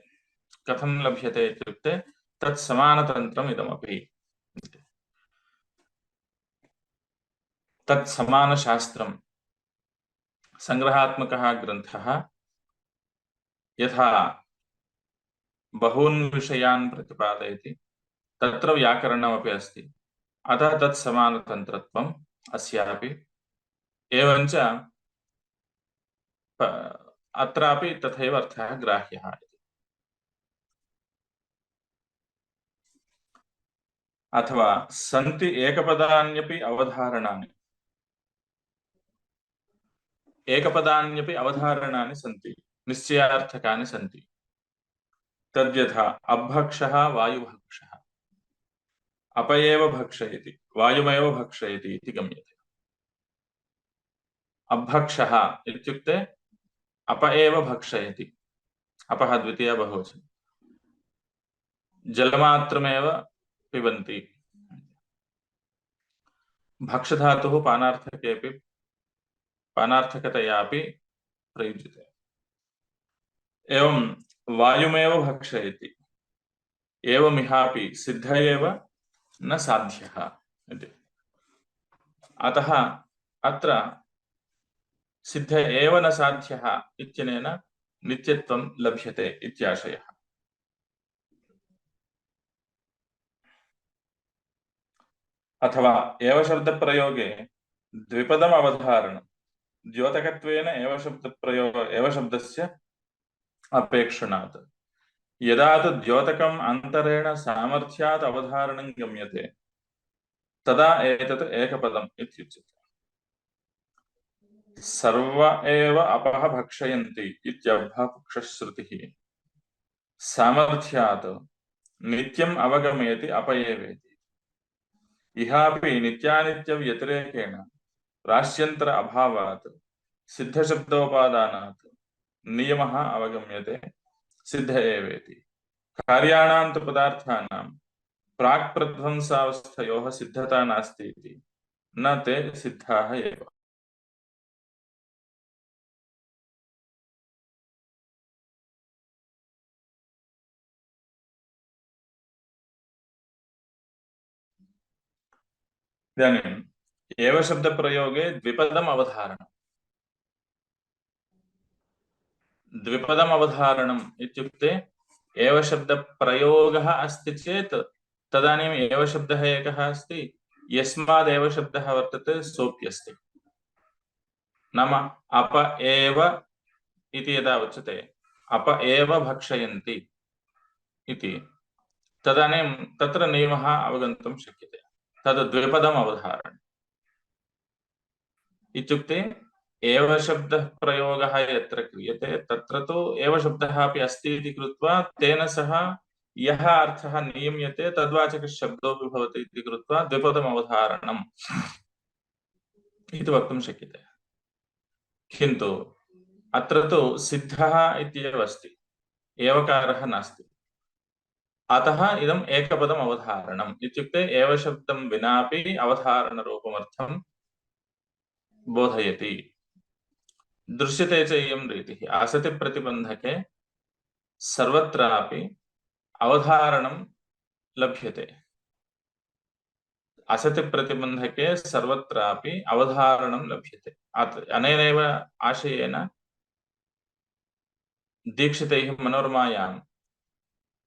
[SPEAKER 2] कथं लभ्यते इत्युक्ते तत्समानतन्त्रम् इदमपि तत्समानशास्त्रं संग्रहात्मकः ग्रन्थः यथा बहून् विषयान् प्रतिपादयति तत्र व्याकरणमपि अस्ति। अतः तत्समानतन्त्रत्वम् अस्यापि एवञ्च अत्रापि तथैव अर्थः ग्राह्यः। अथवा सन्ति एकपदान्यपि अवधारणानि एकपदान्यपि अवधारणानि सन्ति निश्चयार्थकानि सन्ति। तद्यथा अभक्षः वायुभक्षः अप एव भक्षयति वायुमेव भक्षयति इति गम्यते। अभक्षः इत्युक्ते अप एव भक्षयति। अपः द्वितीया बहुवचनं। जलमात्रमेव पिबन्ति। भक्षधातुः पानार्थकेऽपि पानार्थकतयापि प्रयुज्यते। एवं वायुमेव भक्षयति एवमिहापि सिद्ध एव न साध्यः इति। अतः अत्र सिद्ध एव न साध्यः इत्यनेन नित्यत्वं लभ्यते इत्याशयः। अथवा एव शब्दप्रयोगे द्विपदम् अवधारणं द्योतकत्वेन एव शब्दप्रयोग एव शब्दस्य अपेक्षणात्। यदा तु द्योतकम् अन्तरेण सामर्थ्यात् अवधारणं गम्यते तदा एतत् एकपदम् इत्युच्यते। सर्व एव अपः भक्षयन्ति इत्यभक्षश्रुतिः सामर्थ्यात् नित्यम् अवगमयति अप एवेति। इहापि नित्यानित्यव्यतिरेकेण राश्यन्तर अभावात् सिद्धशब्दोपादानात् नियमः अवगम्यते सिद्ध एवेति। कार्याणां तु पदार्थानां प्राक्प्रध्वंसावस्थयोः सिद्धता नास्ति इति न ते सिद्धाः एव। इदानीम् एव शब्दप्रयोगे द्विपदम् अवधारणम्। द्विपदम् अवधारणम् इत्युक्ते एव शब्दप्रयोगः अस्ति चेत् तदानीम् एव शब्दः एकः अस्ति। यस्माद् एव शब्दः वर्तते सोऽप्यस्ति। नाम अप एव इति यदा उच्यते अप एव भक्षयन्ति इति तदानीं तत्र नियमः अवगन्तुं शक्यते। तद् द्विपदम् अवधारणम् इत्युक्ते एव शब्दः प्रयोगः यत्र क्रियते तत्र तु एव शब्दः अपि अस्ति इति कृत्वा तेन सह यः अर्थः नियम्यते तद्वाचकः शब्दोऽपि भवति इति कृत्वा द्विपदम् अवधारणम् इति वक्तुं शक्यते। किन्तु अत्र तु सिद्धः इत्येव अस्ति, एवकारः नास्ति। अतः इदम् एकपदम् अवधारणम् इत्युक्ते एव शब्दं विनापि अवधारणरूपमर्थं बोधयति। दृश्यते च इयं रीतिः असति प्रतिबन्धके सर्वत्रापि अवधारणं लभ्यते। असति प्रतिबन्धके सर्वत्रापि अवधारणं लभ्यते। अनेनैव आशयेन दीक्षितैः मनोरमायाम्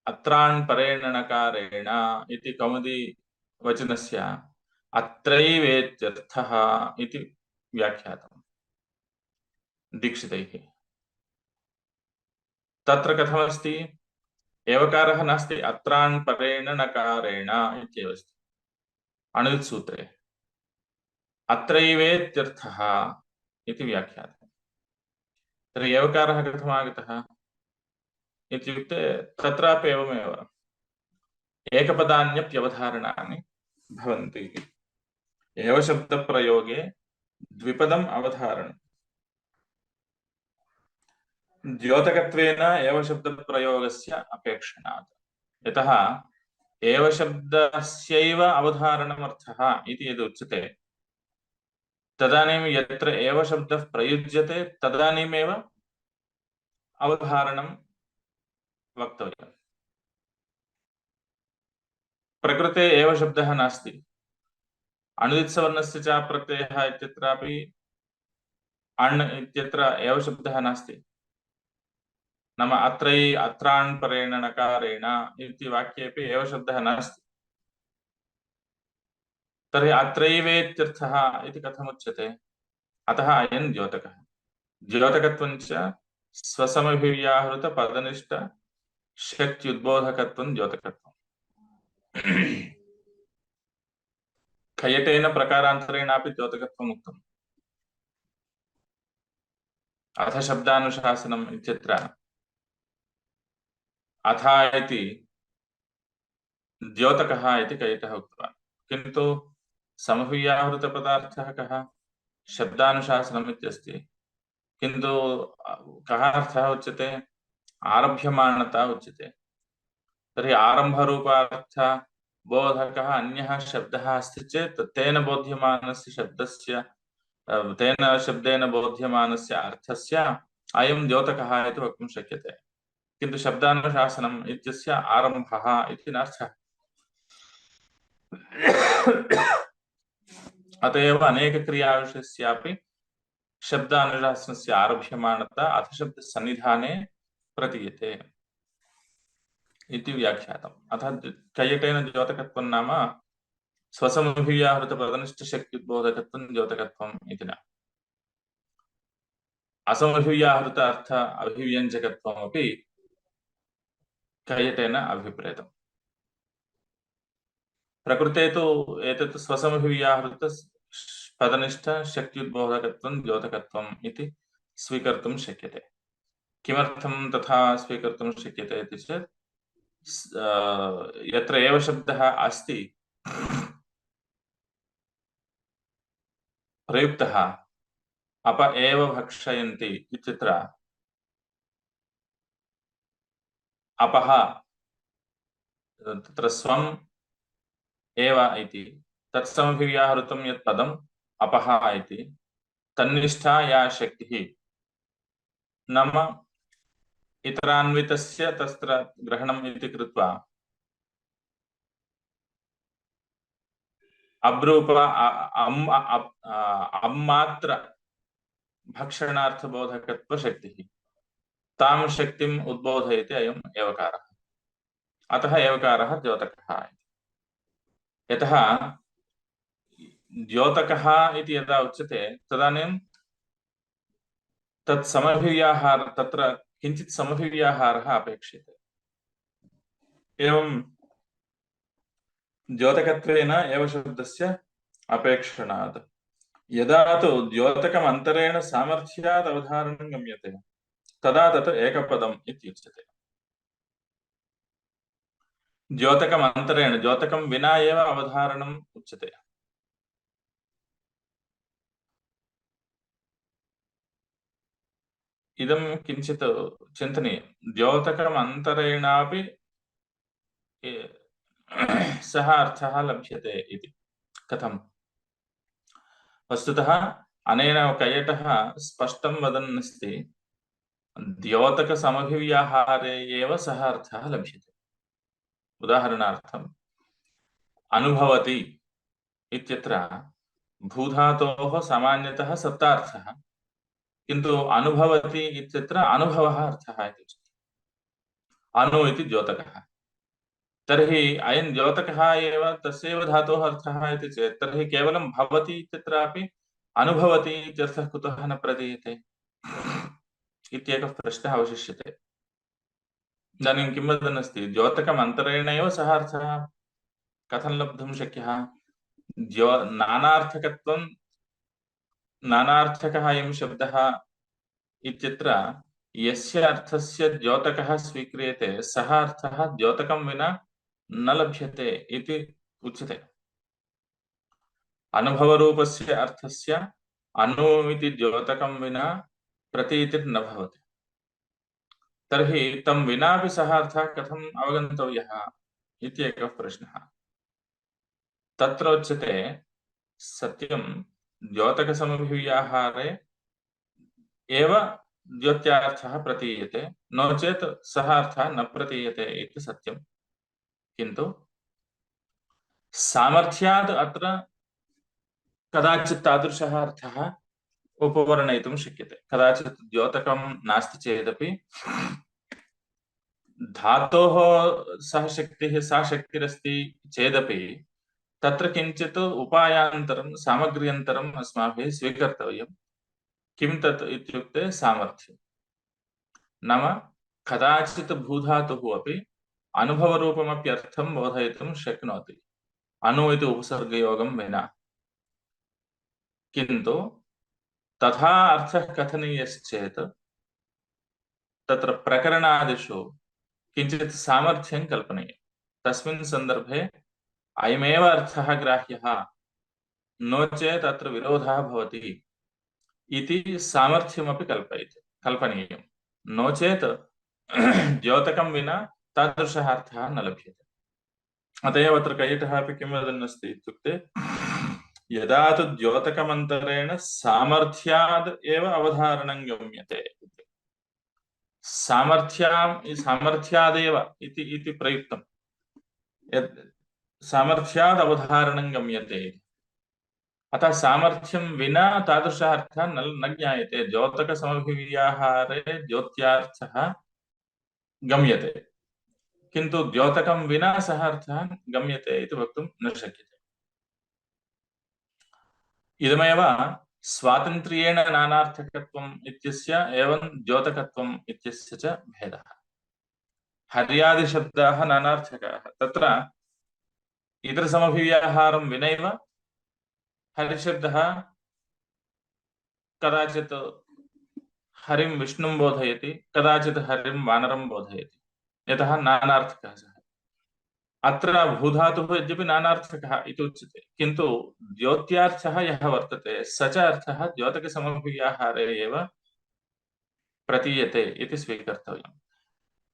[SPEAKER 2] अत्रान् परेण नकारेण इति कौमुदी वचनस्य अत्रैवेत्यर्थः इति व्याख्यातम् दीक्षितैः। तत्र कथमस्ति? एवकारः नास्ति, अत्रान् परेण नकारेण इत्येव अस्ति अणुवित् सूत्रे। अत्रैवेत्यर्थः इति व्याख्यातम्। तर्हि एवकारः कथमागतः इत्युक्ते तत्रापि एवमेव एकपदान्यप्यवधारणानि भवन्ति। एव शब्दप्रयोगे द्विपदम् अवधारणम्। द्योतकत्वेन एव शब्दप्रयोगस्य अपेक्षणात्। यतः एव शब्दस्यैव अवधारणमर्थः इति यद् उच्यते तदानीं यत्र एव शब्दः प्रयुज्यते तदानीमेव अवधारणं वक्तव्यम्। प्रकृते एव शब्दः नास्ति। अणुदित्सवर्णस्य च प्रत्ययः इत्यत्रापि अण् इत्यत्र एव शब्दः नास्ति। नाम अत्रान् परेण नकारेण इति वाक्येपि एव शब्दः नास्ति। तर्हि अत्रैवेत्यर्थः इति कथमुच्यते? अतः अयं द्योतकः। द्योतकत्वं च स्वसमभिव्याहृत पदनिष्ठ शक्त्युद्बोधकत्वं द्योतकत्वम्। खयटेन प्रकारान्तरेणापि द्योतकत्वम् उक्तम्। अथ शब्दानुशासनम् इत्यत्र अथा इति द्योतकः इति कयटः उक्तवान्। किन्तु समभिव्याहृतपदार्थः कः? शब्दानुशासनम् इत्यस्ति। किन्तु कः अर्थः उच्यते? आरभ्यमाणता उच्यते। तर्हि आरम्भरूपार्थ बोधकः अन्यः शब्दः अस्ति चेत् तेन बोध्यमानस्य शब्दस्य तेन शब्देन बोध्यमानस्य अर्थस्य अयं द्योतकः इति वक्तुं शक्यते। किन्तु शब्दानुशासनम् इत्यस्य आरम्भः इति नार्थः। अत एव अनेकक्रियाविशेषस्यापि शब्दानुशासनस्य आरभ्यमाणता अथ शब्दसन्निधाने प्रतीयते इति व्याख्यातम्। अतः कैयटेन द्योतकत्वं नाम स्वसमभिव्याहृतपदनिष्ठशक्त्युद्बोधकत्वं द्योतकत्वम् इति न। असमभिव्याहृत अर्थ अभिव्यञ्जकत्वमपि कैयटेन अभिप्रेतम्। प्रकृते तु एतत् स्वसमभिव्याहृत पदनिष्ठ शक्त्युद्बोधकत्वं द्योतकत्वम् इति स्वीकर्तुं शक्यते। किमर्थं तथा स्वीकर्तुं शक्यते इति चेत् यत्र एव शब्दः अस्ति प्रयुक्तः अप एव भक्षयन्ति इत्यत्र अपः तत्र स्वम् एव इति तत्समभिव्याहृतं यत् पदम् अपः इति तन्निष्ठा या शक्तिः नाम इतरान्वितस्य तत्र ग्रहणम् इति कृत्वा अब्रूप अम्मात्र भक्षणार्थबोधकत्वशक्तिः तां शक्तिम् उद्बोधयति अयम् एवकारः। अतः एवकारः द्योतकः। यतः द्योतकः इति यदा उच्यते तदानीं तत् समभिव्याहार तत्र किञ्चित् समभिव्याहारः अपेक्षते। एवं द्योतकत्वेन एव शब्दस्य अपेक्षणात्। यदा तु द्योतकम् अन्तरेण सामर्थ्यात् अवधारणं गम्यते तदा तत् एकपदम् इत्युच्यते। द्योतकम् अन्तरेण द्योतकं विना एव अवधारणम् उच्यते। इदं किञ्चित् चिन्तनीयं। द्योतकम् अन्तरेणापि सः अर्थः लभ्यते इति। कथं? वस्तुतः अनेन कैयटः स्पष्टं वदन् अस्ति द्योतकसमभिव्याहारे एव सः अर्थः लभ्यते। उदाहरणार्थम् अनुभवति इत्यत्र भूधातोः सामान्यतः सप्तार्थः, किन्तु अनुभवति इत्यत्र अनुभवः अर्थः इति उच्यते। अनु इति द्योतकः, तर्हि अयं द्योतकः एव तस्यैव धातोः अर्थः इति चेत् तर्हि केवलं भवति इत्यत्रापि अनुभवति इत्यर्थः कुतः न प्रदीयते इत्येकः प्रश्नः अवशिष्यते। इदानीं किं वदन् अस्ति, द्योतकमन्तरेण एव सः अर्थः कथं लब्धुं शक्यः? नानार्थकत्वं नानार्थकः अयं शब्दः इत्यत्र यस्य अर्थस्य द्योतकः स्वीक्रियते सः अर्थः द्योतकं विना न लभ्यते इति उच्यते। अनुभवरूपस्य अर्थस्य अनु इति द्योतकं विना प्रतीतिर्न भवति। तर्हि तं विनापि सः अर्थः कथम् अवगन्तव्यः इति एकः प्रश्नः। तत्र उच्यते सत्यं द्योतकसमभिव्याहारे एव द्योत्यार्थः प्रतीयते, नो चेत् सः अर्थः न प्रतीयते इति सत्यं। किन्तु सामर्थ्यात् अत्र कदाचित् तादृशः अर्थः उपवर्णयितुं शक्यते। कदाचित् द्योतकं नास्ति चेदपि धातोः सा शक्तिरस्ति चेदपि तत्र किञ्चित् उपायान्तरं सामग्र्यन्तरम् अस्माभिः स्वीकर्तव्यं। किं तत् इत्युक्ते सामर्थ्यं। नाम कदाचित् भूधातुः अपि अनुभवरूपमपि अर्थं बोधयितुं शक्नोति अनु इति उपसर्गयोगं विना। किन्तु तथा अर्थः कथनीयश्चेत् तत्र प्रकरणादिषु किञ्चित् सामर्थ्यं कल्पनीयं। तस्मिन् सन्दर्भे अयमेव अर्थः ग्राह्यः, नो चेत् अत्र विरोधः भवति इति सामर्थ्यमपि कल्पनीयं। नो चेत् द्योतकं विना तादृशः अर्थः न लभ्यते। अत एव अत्र कैयटः अपि किं वदन् अस्ति इत्युक्ते यदा तु द्योतकमन्तरेण सामर्थ्याद् एव अवधारणं गम्यते। सामर्थ्यादेव इति प्रयुक्तं, यत् सामर्थ्याद् अवधारणं गम्यते। अतः सामर्थ्यं विना तादृशः अर्थः न ज्ञायते। द्योतकसमभिव्याहारे द्योत्यार्थः गम्यते, किन्तु द्योतकं विना सः अर्थः गम्यते इति वक्तुं न शक्यते। इदमेव स्वातन्त्र्येण नानार्थकत्वम् इत्यस्य एवं द्योतकत्वम् इत्यस्य च भेदः। हर्यादिशब्दाः नानार्थकाः, तत्र इतरसमभिव्याहारं विनैव हरिशब्दः कदाचित् हरिं विष्णुं बोधयति, कदाचित् हरिं वानरं बोधयति, यतः नानार्थकः सः। अत्र भूधातुः यद्यपि नानार्थकः इति उच्यते, किन्तु द्योत्यार्थः यः वर्तते स च अर्थः द्योतकसमभिव्याहारे एव प्रतीयते इति स्वीकर्तव्यम्।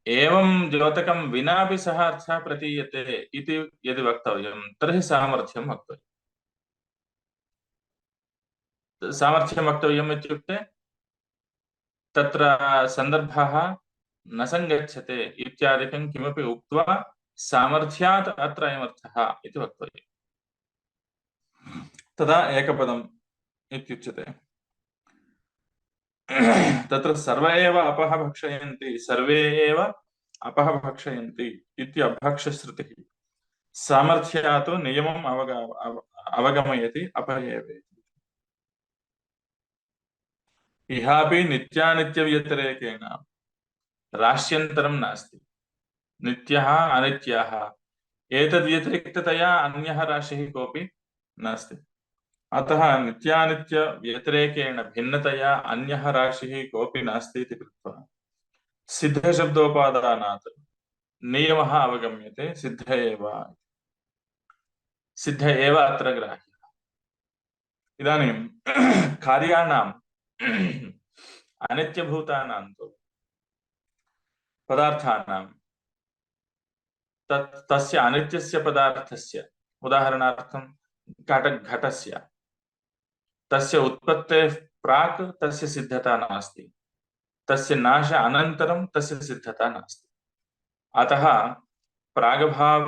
[SPEAKER 2] एवं द्योतकं विनापि सः अर्थः प्रतीयते इति यदि वक्तव्यं तर्हि सामर्थ्यं वक्तव्यम्। सामर्थ्यं वक्तव्यम् इत्युक्ते तत्र सन्दर्भः न सङ्गच्छते इत्यादिकं किमपि उक्त्वा सामर्थ्यात् अत्र अयमर्थः इति वक्तव्यम्। तदा एकपदम् इत्युच्यते। तत्र सर्वे एव अपः भक्षयन्ति, सर्वे एव अपः भक्षयन्ति इति अभक्षश्रुतिः सामर्थ्यात् नियमम् अवगमयति अपयेवे। इहापि नित्यानित्यव्यतिरेकेण राश्यन्तरं नास्ति। नित्यः अनित्यः एतद्व्यतिरिक्ततया अन्यः राशिः कोऽपि नास्ति। अतः नित्यानित्यव्यतिरेकेण भिन्नतया अन्यः राशिः कोऽपि नास्ति इति कृत्वा सिद्धशब्दोपादानात् नियमः अवगम्यते। सिद्ध एव अत्र ग्राह्यः। इदानीं कार्याणाम् अनित्यभूतानां तु पदार्थानां तस्य अनित्यस्य पदार्थस्य, उदाहरणार्थं घटस्य तस्य उत्पत्तेः प्राक् तस्य सिद्धता नास्ति, तस्य नाश अनन्तरं तस्य सिद्धता नास्ति। अतः प्रागभाव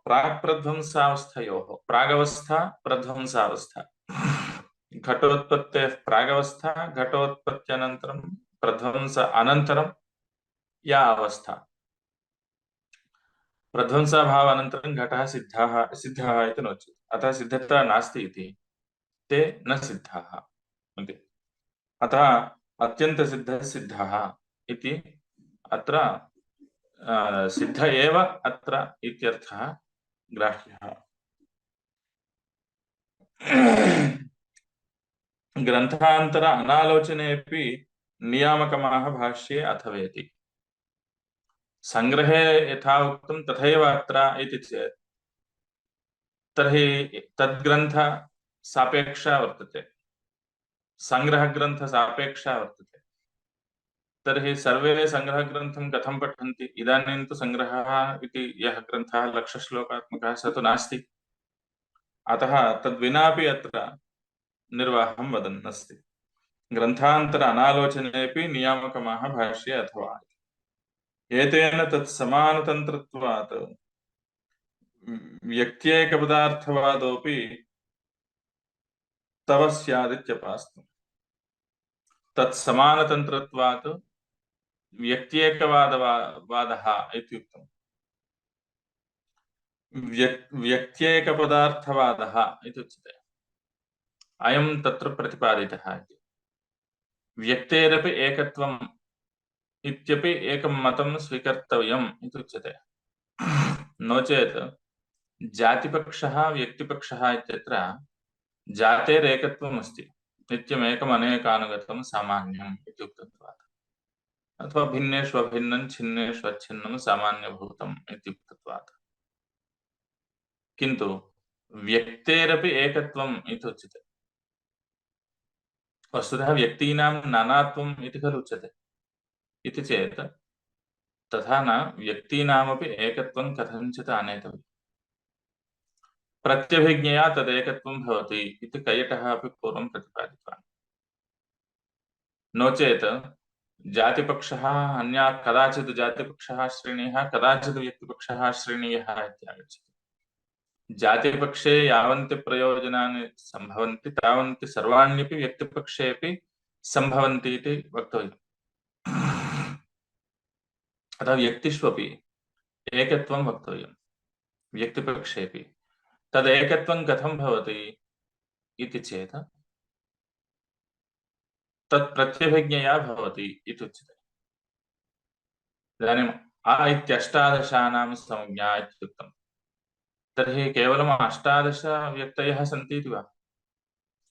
[SPEAKER 2] प्राक्प्रध्वंसावस्थयोः, प्रागवस्था प्रध्वंसावस्था, घटोत्पत्तेः प्रागवस्था घटोत्पत्त्यनन्तरं प्रध्वंस अनन्तरं या अवस्था, प्रध्वंसाभावानन्तरं घटः सिद्धः इति नोच्यते। अतः सिद्धता नास्ति इति ते न सिद्धाः इति। अतः अत्यन्तसिद्धः सिद्धः इति अत्र सिद्ध एव अत्र इत्यर्थः ग्राह्यः। ग्रन्थान्तर अनालोचनेऽपि नियामकमाः भाष्ये अथवेति। संग्रहे यथा उक्तं तथैव अत्र इति चेत् तर्हि तद्ग्रन्थ सापेक्षा वर्तते, संग्रहग्रन्थ सापेक्षा वर्तते। तर्हि सर्वे संग्रहग्रन्थं कथं पठन्ति? इदानीं तु संग्रहः इति यः ग्रन्थः लक्षश्लोकात्मकः स तु नास्ति। अतः तद्विनापि अत्र निर्वाहं वदन् अस्ति। ग्रन्थान्तर अनालोचनेऽपि नियामकमाः भाष्ये अथवा। एतेन तत्समानतन्त्रत्वात् व्यक्त्येकपदार्थवादोऽपि तव स्यादित्यपास्तम्। तत्समानतन्त्रत्वात् व्यक्त्येकवादः इत्युक्तम्। व्यक्त्येकपदार्थवादः इत्युच्यते। अयं तत्र प्रतिपादितः इति। व्यक्तेरपि एकत्वम् इत्यपि एकं मतं स्वीकर्तव्यम् इत्युच्यते। नो चेत् जातिपक्षः व्यक्तिपक्षः इत्यत्र जातेरेकत्वम् अस्ति, नित्यमेकम् अनेकानुगतं सामान्यम् इत्युक्तत्वात्, अथवा भिन्नेष्वभिन्नं छिन्नेष्वच्छिन्नं सामान्यभूतम् इत्युक्तत्वात्। किन्तु व्यक्तेरपि एकत्वम् इति उच्यते। वस्तुतः व्यक्तीनां नानात्वम् इति खलु उच्यते। इति चेत् तथा न, व्यक्तीनामपि एकत्वं कथञ्चित् आनेतव्यम्। प्रत्यभिज्ञया तदेकत्वं भवति इति कैयटः अपि पूर्वं प्रतिपादितवान्। नो चेत् जातिपक्षः अन्या कदाचित् जातिपक्षः श्रेणीयः, कदाचित् व्यक्तिपक्षः श्रेणीयः इत्यागच्छति। जातिपक्षे यावन्ति प्रयोजनानि सम्भवन्ति तावन्ति सर्वाण्यपि व्यक्तिपक्षेऽपि सम्भवन्ति इति वक्तव्यम्। अतः व्यक्तिष्वपि एकत्वं वक्तव्यं, व्यक्तिपक्षेऽपि। तदेकत्वं कथं भवति इति चेत् तत् प्रत्यभिज्ञया भवति इति उच्यते। इदानीम् अ इत्यष्टादशानां संज्ञा इत्युक्तं। तर्हि केवलम् 18 व्यक्तयः सन्ति इति वा?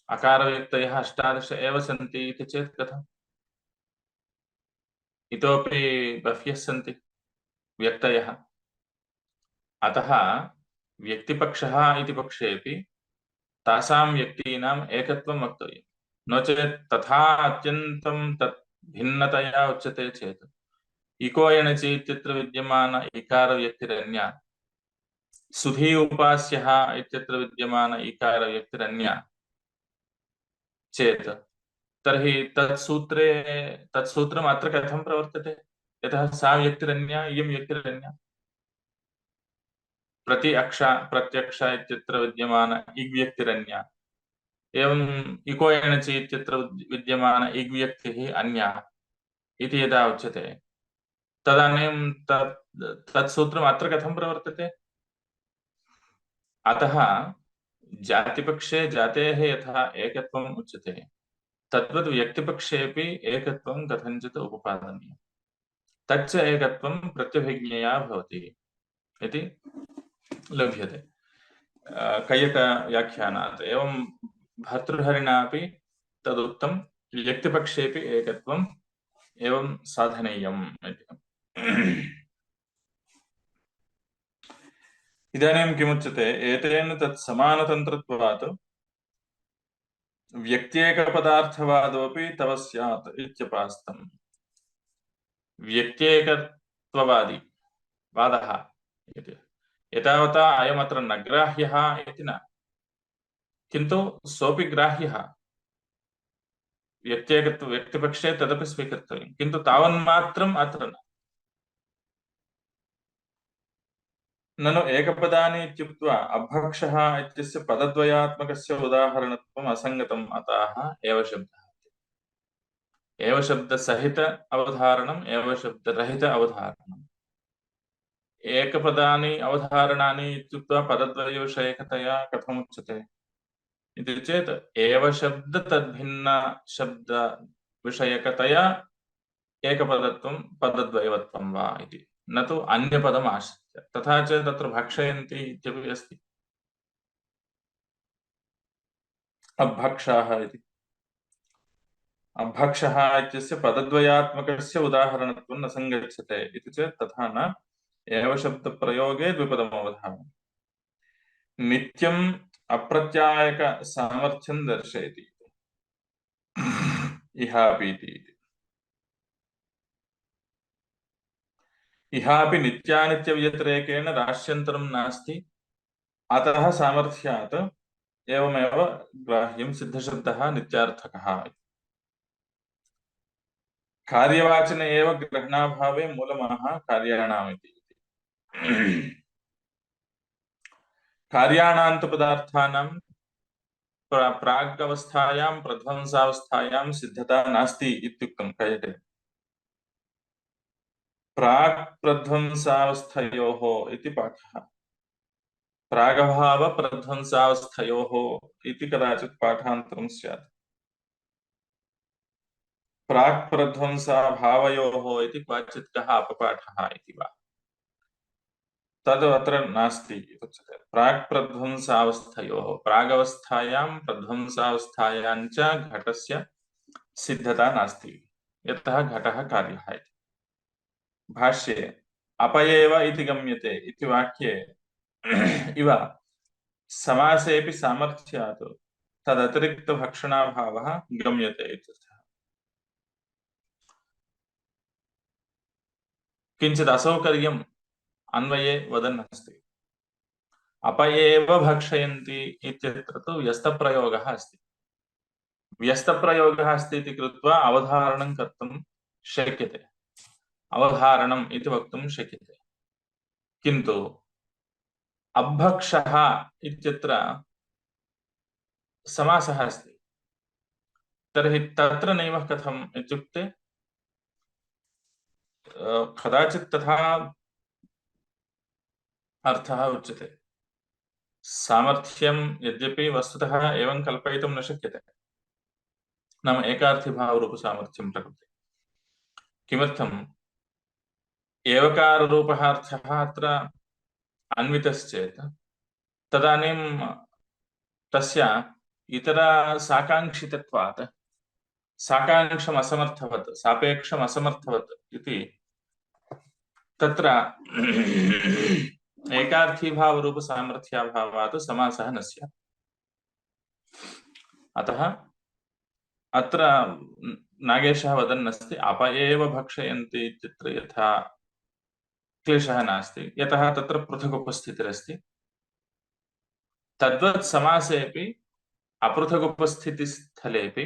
[SPEAKER 2] अकारव्यक्तयः 18 एव सन्ति इति चेत् कथम्? इतोपि बह्व्यः सन्ति व्यक्तयः। अतः व्यक्तिपक्षः इति पक्षेऽपि तासां व्यक्तीनाम् एकत्वं वक्तव्यम्। नो चेत् तथा अत्यन्तं तत् भिन्नतया उच्यते चेत् इको एणचि इत्यत्र विद्यमान इकारव्यक्तिरन्या, सुधी उपास्यः इत्यत्र विद्यमान इकारव्यक्तिरन्या चेत् तर्हि तत्सूत्रम् अत्र कथं प्रवर्तते? यतः सा व्यक्तिरन्या, इयं व्यक्तिरन्या। प्रत्यक्ष इत्यत्र विद्यमान इग्व्यक्तिरन्या, एवं इको एणचि इत्यत्र विद्यमान इग्व्यक्तिः अन्या इति यदा उच्यते तदानीं तत्सूत्रम् अत्र कथं प्रवर्तते? अतः जातिपक्षे जातेः यथा एकत्वम् उच्यते तद्वत् व्यक्तिपक्षेऽपि एकत्वं कथञ्चित् उपपादनीयम्। तच्च एकत्वं प्रत्यभिज्ञया भवति इति लभ्यते कैयटव्याख्यानात्। एवं भर्तृहरिणापि तदुक्तं, व्यक्तिपक्षेऽपि एकत्वम् एवं साधनीयम् इति। इदानीं किमुच्यते? एतेन तत् समानतन्त्रत्वात् व्यक्त्येकपदार्थवादोऽपि तव स्यात् इत्यपास्तम्। व्यक्त्येकत्ववादी वादः इति एतावता अयमत्र न ग्राह्यः इति न, किन्तु सोऽपि ग्राह्यः व्यक्तिपक्षे तदपि स्वीकर्तव्यं, किन्तु तावन्मात्रम् अत्र न। ननु एकपदानि इत्युक्त्वा अभक्षः इत्यस्य पदद्वयात्मकस्य उदाहरणत्वम् असङ्गतम्, अतः एव शब्दः। एव शब्दसहित अवधारणम्, एव शब्दरहित अवधारणम्। एकपदानि अवधारणानि इत्युक्त्वा पदद्वयविषयकतया कथमुच्यते इति चेत् एव शब्द तद्भिन्न शब्द विषयकतया एकपदत्वं पदद्वयवत्वं वा इति, न तु अन्यपदम् आश्रित्य। तथा च तत्र भक्षयन्ति इत्यपि अस्ति, अभक्षाः इति। अभक्षः इत्यस्य पदद्वयात्मकस्य उदाहरणत्वं न सङ्गच्छते इति चेत् तथा न, एव शब्दप्रयोगे द्विपदम् अवधारणम्। नित्यम् अप्रत्यायक सामर्थ्यं दर्शयति इहापि इति। इहापि नित्यानित्यव्यतिरेकेण राश्यन्तरं नास्ति, अतः सामर्थ्यात् एवमेव ग्राह्यं सिद्धशब्दः नित्यार्थकः। कार्यवाचने एव ग्रहणाभावे मूलमनः कार्याणाम् इति। कार्याणान्तु पदार्थानां प्रागवस्थायां प्रध्वंसावस्थायां सिद्धता नास्ति इत्युक्तं कयटे। प्राक् प्रध्वंसावस्थयोः इति पाठः, प्रागभाव प्रध्वंसावस्थयोः इति कदाचित् पाठान्तरं स्यात्। प्राक् प्रध्वंसाभावयोः इति क्वचित् कः अपपाठः इति वा, तद् अत्र नास्ति उच्यते। प्राक् प्रध्वंसावस्थयोः, प्रागवस्थायां प्रध्वंसावस्थायां च घटस्य सिद्धता नास्ति, यतः घटः कार्यः इति। भाष्ये अपयेव इति गम्यते इति वाक्ये इव समासेऽपि सामर्थ्यात् तदतिरिक्तभक्षणाभावः गम्यते इत्यर्थः। किञ्चित् असौकर्यम् अन्वये वदन् अस्ति। अपयेव भक्षयन्ति इत्यत्र तु व्यस्तप्रयोगः अस्ति। व्यस्तप्रयोगः अस्ति इति कृत्वा अवधारणं कर्तुं शक्यते, अवधारणम् इति वक्तुं शक्यते। किन्तु अभक्षः इत्यत्र समासः अस्ति, तर्हि तत्र नैव कथम् इत्युक्ते कदाचित् तथा अर्थः उच्यते। सामर्थ्यं यद्यपि वस्तुतः एवं कल्पयितुं न शक्यते, नाम एकार्थीभावरूपसामर्थ्यं प्रकृते। किमर्थम्? एवकाररूपः अर्थः अत्र अन्वितश्चेत् तदानीं तस्य इतरसाकाङ्क्षितत्वात् साकाङ्क्षम् असमर्थवत्, सापेक्षम् असमर्थवत् इति तत्र एकार्थीभावरूपसामर्थ्याभावात् समासः न स्यात्। अतः अत्र नागेशः वदन्नस्ति अप एव भक्षयन्ति इत्यत्र यथा क्लेशः नास्ति, यतः तत्र पृथक् उपस्थितिरस्ति। तद्वत् समासेऽपि अपृथक् उपस्थितिस्थलेऽपि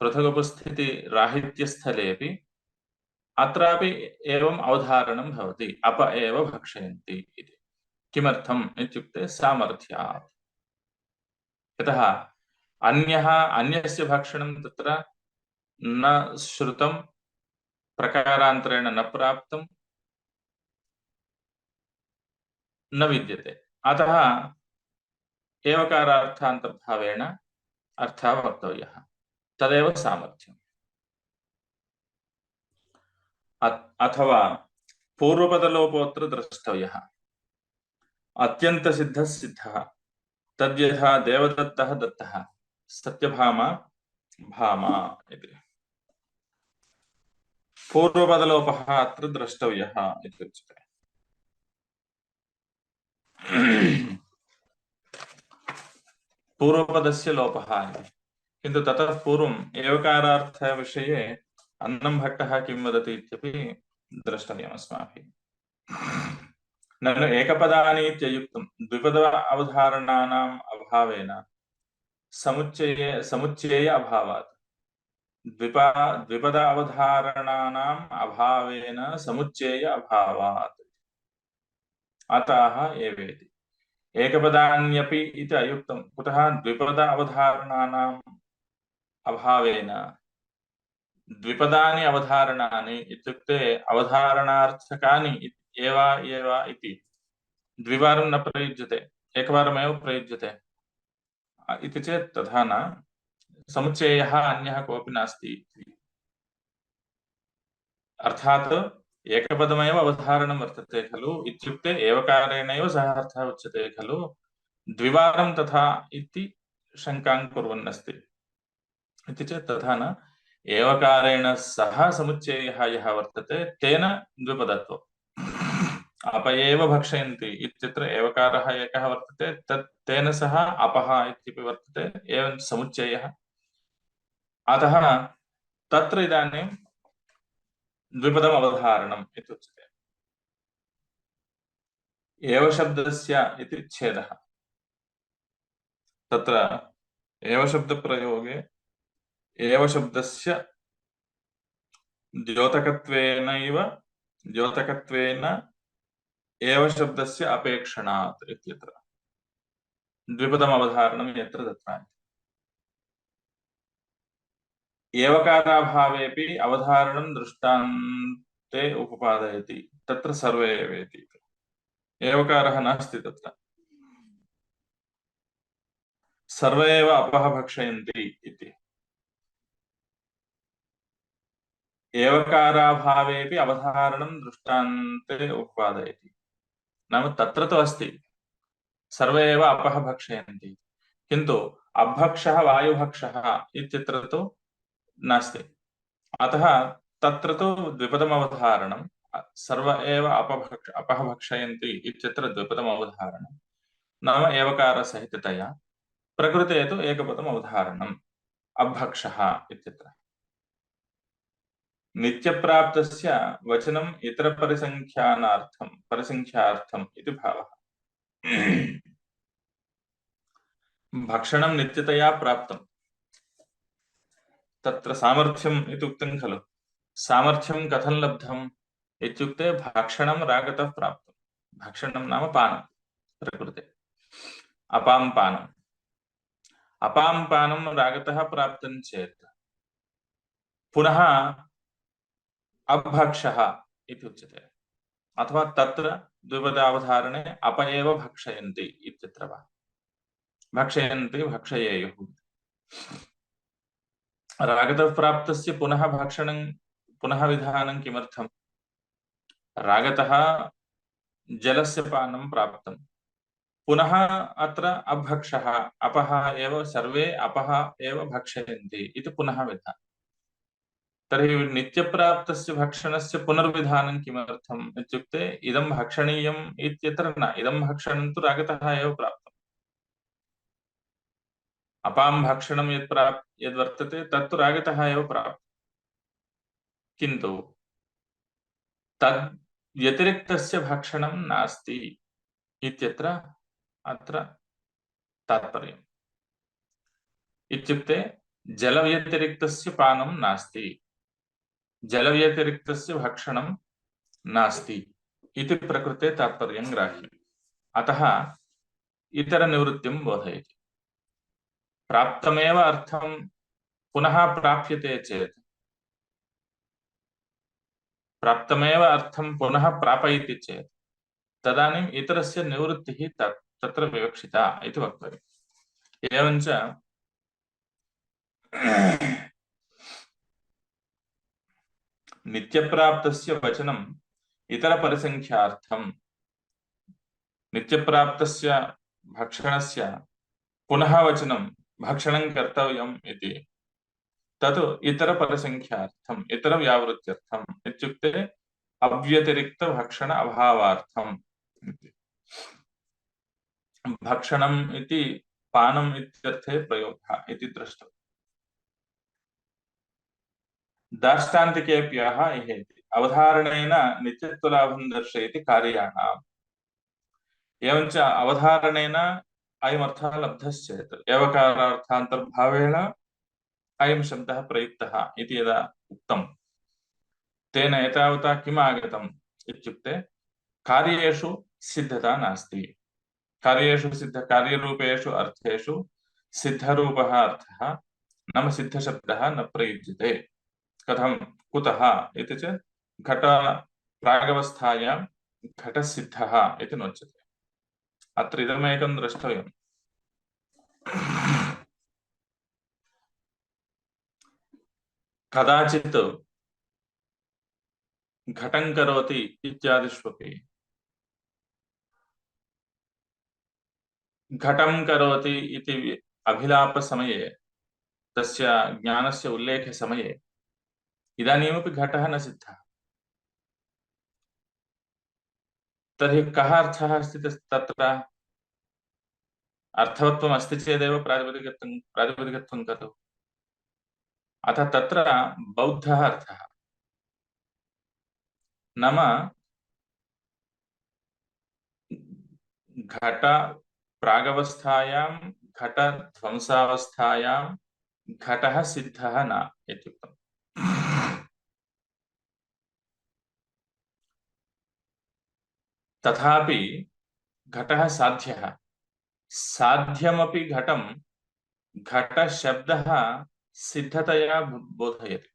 [SPEAKER 2] पृथक् उपस्थितिराहित्यस्थलेऽपि अत्रापि एवम् अवधारणं भवति, अप एव भक्षयन्ति इति। किमर्थम् इत्युक्ते सामर्थ्यात्। यतः अन्यस्य भक्षणं तत्र न श्रुतं, प्रकारान्तरेण न प्राप्तं, न विद्यते। अतः एवकारार्थान्तर्भावेण अर्थः वक्तव्यः, तदेव सामर्थ्यम्। अथवा पूर्वपदलोपोऽत्र द्रष्टव्यः। अत्यन्तसिद्धः सिद्धः, तद्यथा देवदत्तः दत्तः, सत्यभामा भामा इति। पूर्वपदलोपः अत्र द्रष्टव्यः इत्युच्यते। पूर्वपदस्य लोपः इति। किन्तु ततः पूर्वम् एवकारार्थविषये अन्नंभट्टः किं वदति इत्यपि द्रष्टव्यम् अस्माभिः। ननु एकपदानि इत्ययुक्तं द्विपद अवधारणानाम् अभावेन समुच्चय अभावात् द्विपदावधारणानाम् अभावेन समुच्चय अभावात् अतः एवेति एकपदान्यपि इति अयुक्तं कुतः द्विपदावधारणानाम् अभावेन द्विपदानि अवधारणानि इत्युक्ते अवधारणार्थकानि एव एव इति द्विवारं न प्रयुज्यते एकवारमेव प्रयुज्यते इति चेत् तथा न समुच्चयः अन्यः कोऽपि नास्ति अर्थात् एकपदमेव अवधारणं वर्तते खलु इत्युक्ते एवकारेणैव सः अर्थः उच्यते खलु द्विवारं तथा इति शङ्कां कुर्वन्नस्ति इति चेत् तथा न एवकारेण सह समुच्चयः यः वर्तते तेन द्विपदत्वम् अप एव भक्षयन्ति इत्यत्र एवकारः एकः वर्तते तत् तेन सह अपः इत्यपि वर्तते एवं समुच्चयः अतः तत्र इदानीं द्विपदम् अवधारणम् इत्युच्यते एव शब्दस्य इति छेदः तत्र एव शब्दप्रयोगे एव शब्दस्य द्योतकत्वेन एव शब्दस्य अपेक्षणात् इत्यत्र द्विपदम् अवधारणं यत्र तत्र एवकाराभावेपि अवधारणं दृष्टान्ते उपपादयति तत्र सर्वे एवेति एवकारः नास्ति तत्र सर्वे एव अपः भक्षयन्ति इति एवकाराभावेपि अवधारणं दृष्टान्ते उपपादयति नाम तत्र तु अस्ति सर्वे एव अपः भक्षयन्ति किन्तु अभक्षः वायुभक्षः इत्यत्र तु नास्ति अतः तत्र तु द्विपदम् अवधारणं सर्व एव अपः भक्षयन्ति इत्यत्र द्विपदम् अवधारणं नाम एवकारसहिततया प्रकृते तु एकपदम् अवधारणम् अभक्षः इत्यत्र नित्यप्राप्तस्य वचनम् परिसंख्यार्थम् इति भावः भक्षणं नित्यतया प्राप्तं तत्र सामर्थ्यम् इति उक्तं खलु सामर्थ्यं कथं लब्धम् इत्युक्ते भक्षणं रागतः प्राप्तं भक्षणं नाम पानं प्रकृते अपां पानं रागतः प्राप्तं चेत् पुनः अभक्षः इति उच्यते अथवा तत्र द्विपदावधारणे अप एव भक्षयन्ति इत्यत्र वा भक्षयन्ति भक्षयेयुः रागतः प्राप्तस्य पुनः भक्षणं पुनः विधानं किमर्थम् रागतः जलस्य पानं प्राप्तं पुनः अत्र अभक्षः अपः एव सर्वे अपः एव भक्षयन्ति इति पुनः विधानं तर्हि नित्यप्राप्तस्य भक्षणस्य पुनर्विधानं किमर्थम् इत्युक्ते इदं भक्षणीयम् इत्यत्र न इदं भक्षणं तु रागतः एव प्राप्तम् अपां भक्षणं यद्वर्तते तत्तु रागतः एव प्राप्तं किन्तु तद् व्यतिरिक्तस्य भक्षणं नास्ति इत्यत्र अत्र तात्पर्यम् इत्युक्ते जलव्यतिरिक्तस्य पानं नास्ति जलव्यतिरिक्तस्य भक्षणं नास्ति इति प्रकृते तात्पर्यं ग्राह्यम् अतः इतरनिवृत्तिं बोधयति प्राप्तमेव अर्थं पुनः प्राप्यते चेत् प्राप्तमेव अर्थं पुनः प्रापयति चेत् तदानीम् इतरस्य निवृत्तिः तत्र विवक्षिता इति वक्तव्यम् एवञ्च नित्यप्राप्तस्य वचनम् इतरपरिसंख्यार्थम् नित्यप्राप्तस्य भक्षणस्य पुनः वचनं भक्षणं कर्तव्यम् इति तत् इतरपरिसंख्यार्थम् इतरव्यावृत्त्यर्थम् इत्युक्ते अव्यतिरिक्तभक्षण अभावार्थम् भक्षणम् इति पानम् इत्यर्थे प्रयोगः इति द्रष्टव्यम् दाष्टान्तिकेभ्यः इहेति अवधारणेन नित्यत्वलाभं दर्शयति कार्याणाम् एवञ्च अवधारणेन अयमर्थः लब्धश्चेत् एवकारार्थान्तर्भावेण अयं शब्दः प्रयुक्तः इति यदा उक्तं तेन एतावता किम् आगतम् इत्युक्ते कार्येषु सिद्धता नास्ति। कार्येषु कार्यरूपेषु अर्थेषु सिद्धरूपः अर्थः नाम सिद्धशब्दः न प्रयुज्यते। कथं कुतः इति चेत् घट प्रागवस्थायां घटसिद्धः इति नोच्यते। अत्र इदमेकं द्रष्टव्यम्। कदाचित् घटं करोति इत्यादिष्वपि घटं करोति इति अभिलापसमये तस्य ज्ञानस्य उल्लेखसमये इदानीमपि घटः न सिद्धः। तर्हि कः अर्थः अस्ति तत्र? अर्थवत्वम् अस्ति चेदेव प्रातिपदिकत्वं करोति। अतः तत्र बौद्धः अर्थः नाम घट प्रागवस्थायां घट ध्वंसावस्थायां घटः सिद्धः न इत्युक्तम्। तथापि घटः साध्यः। साध्यमपि घटं घटशब्दः सिद्धतया बोधयति।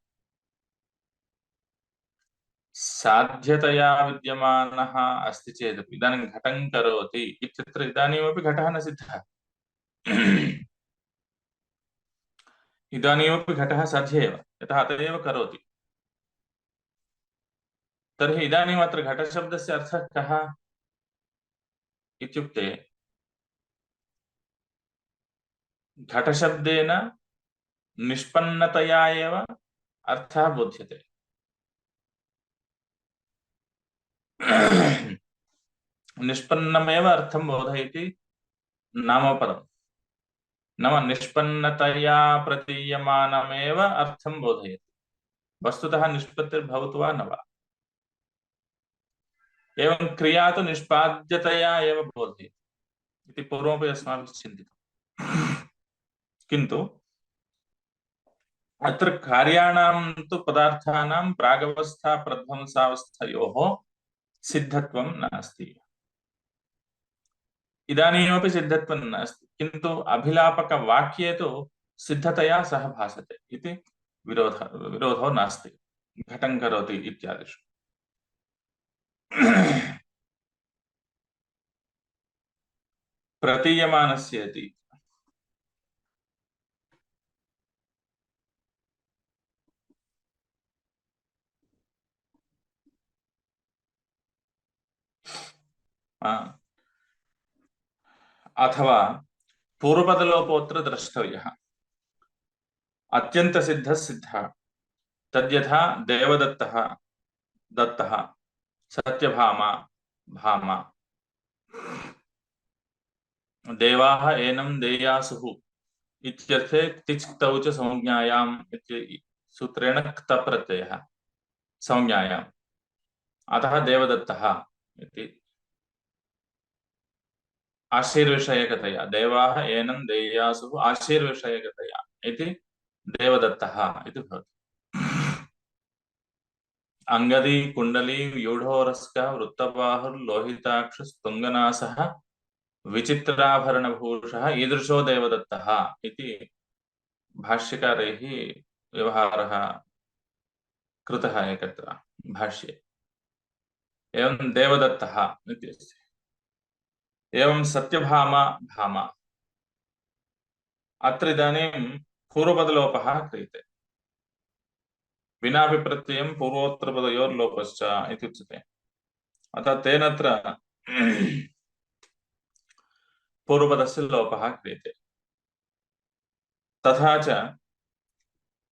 [SPEAKER 2] साध्यतया विद्यमानः अस्ति चेदपि इदानीं घटं करोति इत्यत्र इदानीमपि घटः न सिद्धः। इदानीमपि घटः साध्य एव, यतः अत एव करोति। तर्हि इदानीम् अत्र घटशब्दस्य अर्थः कः इत्युक्ते घटशब्देन निष्पन्नतया एव अर्थः बोध्यते। निष्पन्नमेव अर्थं बोधयति नामपदम्। नाम निष्पन्नतया प्रतीयमानमेव अर्थं बोधयति। वस्तुतः निष्पत्तिर्भवतु वा न वा। एवं क्रिया तु निष्पाद्यतया एव बोधयति इति पूर्वमपि अस्माभिः चिन्तितम्। किन्तु अत्र कार्याणां तु पदार्थानां प्रागवस्था प्रध्वंसावस्थयोः सिद्धत्वं नास्ति। इदानीमपि सिद्धत्वं नास्ति, किन्तु अभिलापकवाक्ये तु सिद्धतया सह भासते इति विरोधो नास्ति घटं करोति इत्यादिषु। प्रतीयमानस्य इति अथवा पूर्वपदलोपोऽत्र द्रष्टव्यः। अत्यन्तसिद्धः सिद्धः तद्यथा देवदत्तः दत्तः सत्यभामा भामा। देवाः एनं देयासुः इत्यर्थे तिच्क्तौ च संज्ञायाम् इति सूत्रेण क्त प्रत्ययः संज्ञायाम्। अतः देवदत्तः इति आशीर्विषयकतया देवाः एनं देयासुः आशीर्विषयकतया इति देवदत्तः इति भवति। अंगदी कुंडली व्यूढोरस्कः वृत्तबाहुर्लोहिताक्षस्तुङ्गनासः विचित्राभरणभूषः ईदृशो देवदत्तः इति भाष्यकारैः व्यवहारः कृतः एकत्र भाष्ये। एवं देवदत्तः इति अस्ति। एवं सत्यभामा भामा। अत्र इदानीं पूर्वपदलोपः क्रियते। विनापि प्रत्ययं पूर्वोत्तरपदयोर्लोपश्च इति उच्यते। अतः तेन अत्र पूर्वपदस्य लोपः क्रियते। तथा च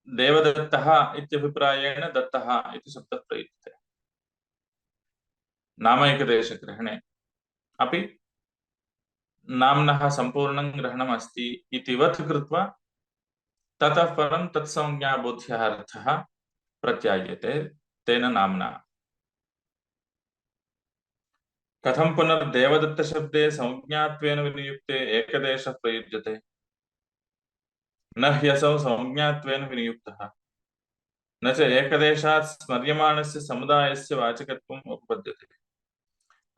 [SPEAKER 2] देवदत्तः इत्यभिप्रायेण दत्तः इति शब्दः प्रयुज्यते। नामैकदेशग्रहणे अपि नाम्नः सम्पूर्णं ग्रहणम् अस्ति इतिवत् कृत्वा ततः परं तत्संज्ञाबोध्यः अर्थः प्रत्यायते तेन नाम्ना। कथं पुनर्देवदत्तशब्दे संज्ञात्वेन विनियुक्ते एकदेशः प्रयुज्यते न ह्यसौ संज्ञात्वेन विनियुक्तः न च एकदेशात् स्मर्यमाणस्य समुदायस्य वाचकत्वम् उपपद्यते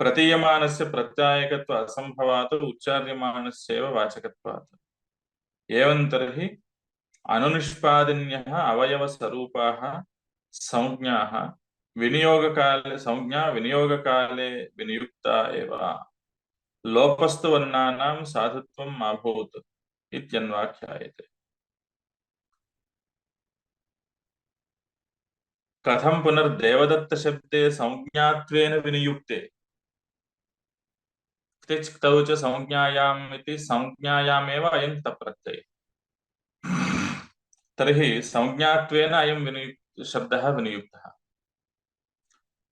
[SPEAKER 2] प्रतीयमानस्य प्रत्यायकत्व असम्भवात् उच्चार्यमाणस्यैव वाचकत्वात् एवं तर्हि अनुनिष्पादिन्यः अवयवस्वरूपाः संज्ञाः संज्ञा विनियोगकाले विनियुक्ता एव लोपस्तु वर्णानां साधुत्वं मा भूत् इत्यन्वाख्यायते कथं पुनर्देवदत्तशब्दे संज्ञात्वेन विनियुक्ते क्तिच् क्तौ च संज्ञायाम् इति संज्ञायामेव अयं तप्रत्ययः तर्हि संज्ञात्वेन अयं शब्दः विनियुक्तः